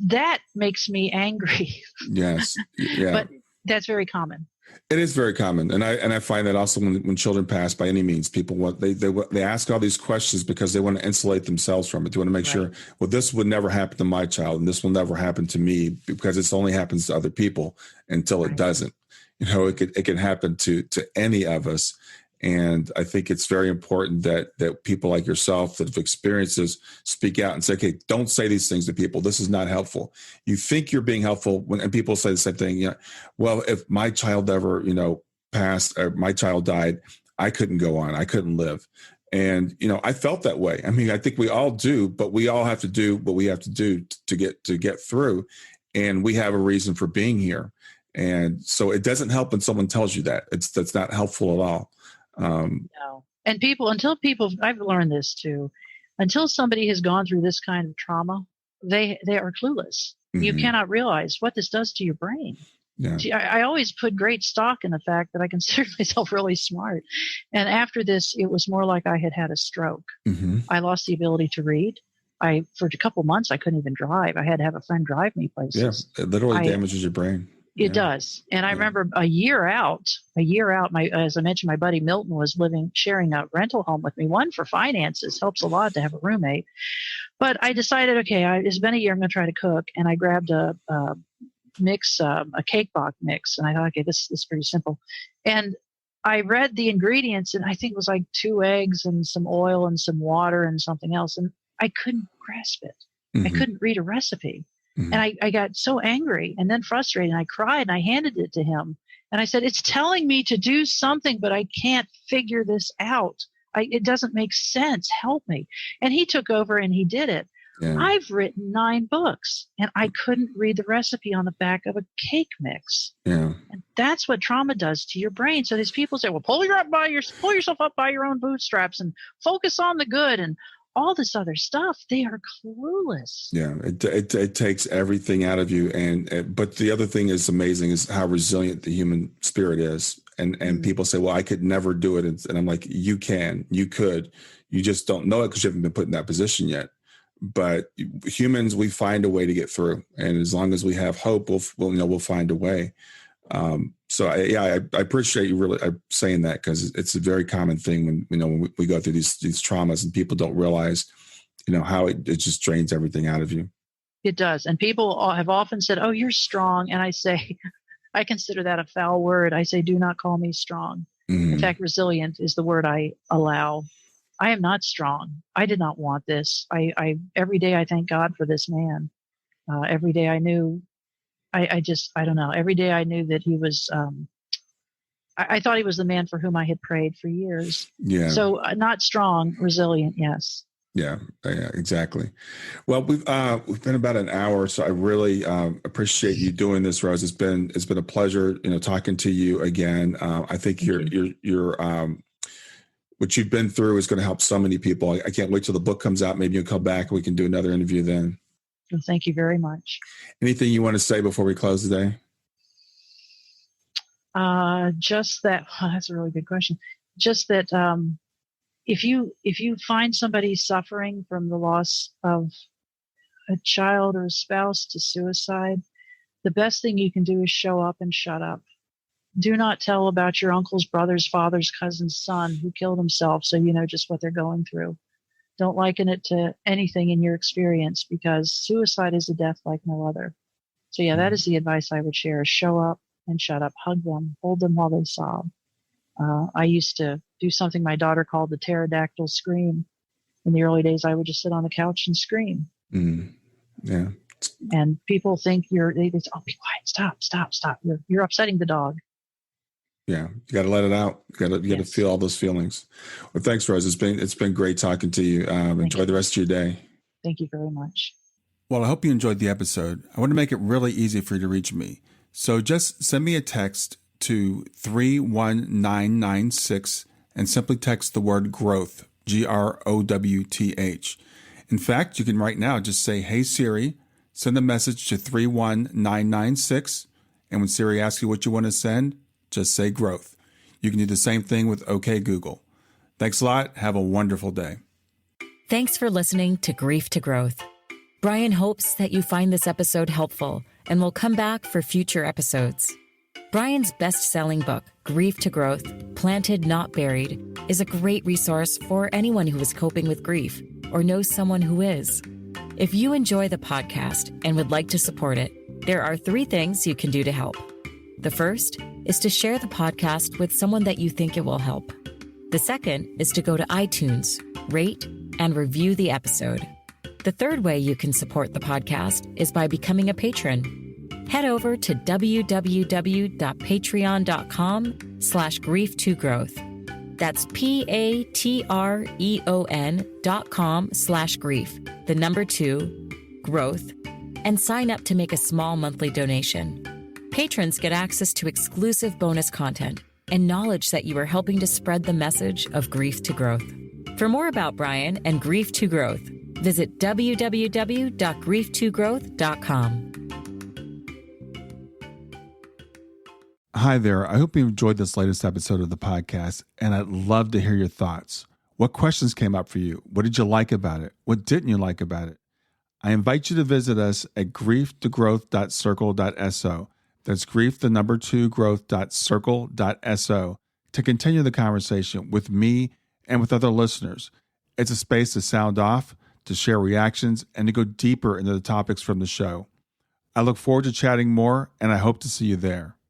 Speaker 3: That makes me angry.
Speaker 1: Yes. Yeah.
Speaker 3: But that's very common.
Speaker 1: It is very common, and I find that also when children pass, by any means, people they ask all these questions because they want to insulate themselves from it. They want to make sure, well, this would never happen to my child, and this will never happen to me, because this only happens to other people until it doesn't. It can happen to any of us, and I think it's very important that people like yourself that have experienced this speak out and say, okay, don't say these things to people. This is not helpful. You think you're being helpful and people say the same thing. Well, if my child ever, passed, or my child died, I couldn't go on. I couldn't live. And, I felt that way. I mean, I think we all do, but we all have to do what we have to do to get through. And we have a reason for being here. And so it doesn't help when someone tells you that. That's not helpful at all.
Speaker 3: No. And I've learned this too, until somebody has gone through this kind of trauma, they are clueless. You cannot realize what this does to your brain. Yeah. See, I always put great stock in the fact that I consider myself really smart. And after this, it was more like I had a stroke. I lost the ability to read. For a couple months, I couldn't even drive. I had to have a friend drive me places.
Speaker 1: Yeah, it literally damages your brain.
Speaker 3: It does. And I remember a year out, as I mentioned, my buddy Milton was sharing a rental home with me. One, for finances, helps a lot to have a roommate. But I decided, okay, it's been a year, I'm going to try to cook. And I grabbed a cake box mix. And I thought, okay, this is pretty simple. And I read the ingredients, and I think it was like 2 eggs and some oil and some water and something else. And I couldn't grasp it. I couldn't read a recipe. And I got so angry and then frustrated, and I cried, and I handed it to him. And I said, it's telling me to do something, but I can't figure this out. It doesn't make sense. Help me. And he took over and he did it. Yeah. I've written 9 books, and I couldn't read the recipe on the back of a cake mix. Yeah. And that's what trauma does to your brain. So these people say, well, pull yourself up by your own bootstraps and focus on the good and all this other stuff. They are clueless.
Speaker 1: Yeah, it takes everything out of you. But the other thing is amazing is how resilient the human spirit is. And people say, well, I could never do it. And I'm like, you could. You just don't know it because you haven't been put in that position yet. But humans, we find a way to get through. And as long as we have hope, we'll find a way. So I appreciate you really saying that, because it's a very common thing when we go through these traumas, and people don't realize, how it just drains everything out of you.
Speaker 3: It does. And people have often said, oh, you're strong. And I say, I consider that a foul word. I say, do not call me strong. In fact, resilient is the word I allow. I am not strong. I did not want this. Every day I thank God for this man. Every day I knew I don't know. Every day I knew that he was, I thought he was the man for whom I had prayed for years.
Speaker 1: Yeah.
Speaker 3: So not strong, resilient. Yes.
Speaker 1: Yeah, exactly. Well, we've been about an hour, so I really appreciate you doing this, Rose. It's been a pleasure, talking to you again. I think your what you've been through is going to help so many people. I can't wait till the book comes out. Maybe you'll come back and we can do another interview then.
Speaker 3: Well, thank you very much.
Speaker 1: Anything you want to say before we close today?
Speaker 3: Just that. Well, that's a really good question. Just that. If you find somebody suffering from the loss of a child or a spouse to suicide, the best thing you can do is show up and shut up. Do not tell about your uncle's brother's father's cousin's son who killed himself, so you know just what they're going through. Don't liken it to anything in your experience, because suicide is a death like no other. So yeah, that is the advice I would share: is show up and shut up. Hug them, hold them while they sob. I used to do something my daughter called the pterodactyl scream. In the early days, I would just sit on the couch and scream.
Speaker 1: Yeah.
Speaker 3: And people think they say, "Oh, be quiet! Stop! You're upsetting the dog."
Speaker 1: Yeah, you got to let it out. You got to feel all those feelings. Well, thanks, Rose. It's been great talking to you. Enjoy the rest of your day.
Speaker 3: Thank you very much.
Speaker 5: Well, I hope you enjoyed the episode. I want to make it really easy for you to reach me. So just send me a text to 31996 and simply text the word growth, GROWTH. In fact, you can right now just say, "Hey Siri," send a message to 31996, and when Siri asks you what you want to send, just say growth. You can do the same thing with OK Google. Thanks a lot. Have a wonderful day.
Speaker 2: Thanks for listening to Grief to Growth. Brian hopes that you find this episode helpful and will come back for future episodes. Brian's best-selling book, Grief to Growth, Planted Not Buried, is a great resource for anyone who is coping with grief or knows someone who is. If you enjoy the podcast and would like to support it, there are 3 things you can do to help. The first is to share the podcast with someone that you think it will help. The second is to go to iTunes, rate, and review the episode. The third way you can support the podcast is by becoming a patron. Head over to www.patreon.com/grief2growth. That's patreon.com/grief, the number 2, growth, and sign up to make a small monthly donation. Patrons get access to exclusive bonus content and knowledge that you are helping to spread the message of grief to growth. For more about Brian and Grief to Growth, visit www.grief2growth.com.
Speaker 5: Hi there. I hope you enjoyed this latest episode of the podcast, and I'd love to hear your thoughts. What questions came up for you? What did you like about it? What didn't you like about it? I invite you to visit us at grieftogrowth.circle.so. That's grief2growth.circle.so to continue the conversation with me and with other listeners. It's a space to sound off, to share reactions, and to go deeper into the topics from the show. I look forward to chatting more, and I hope to see you there.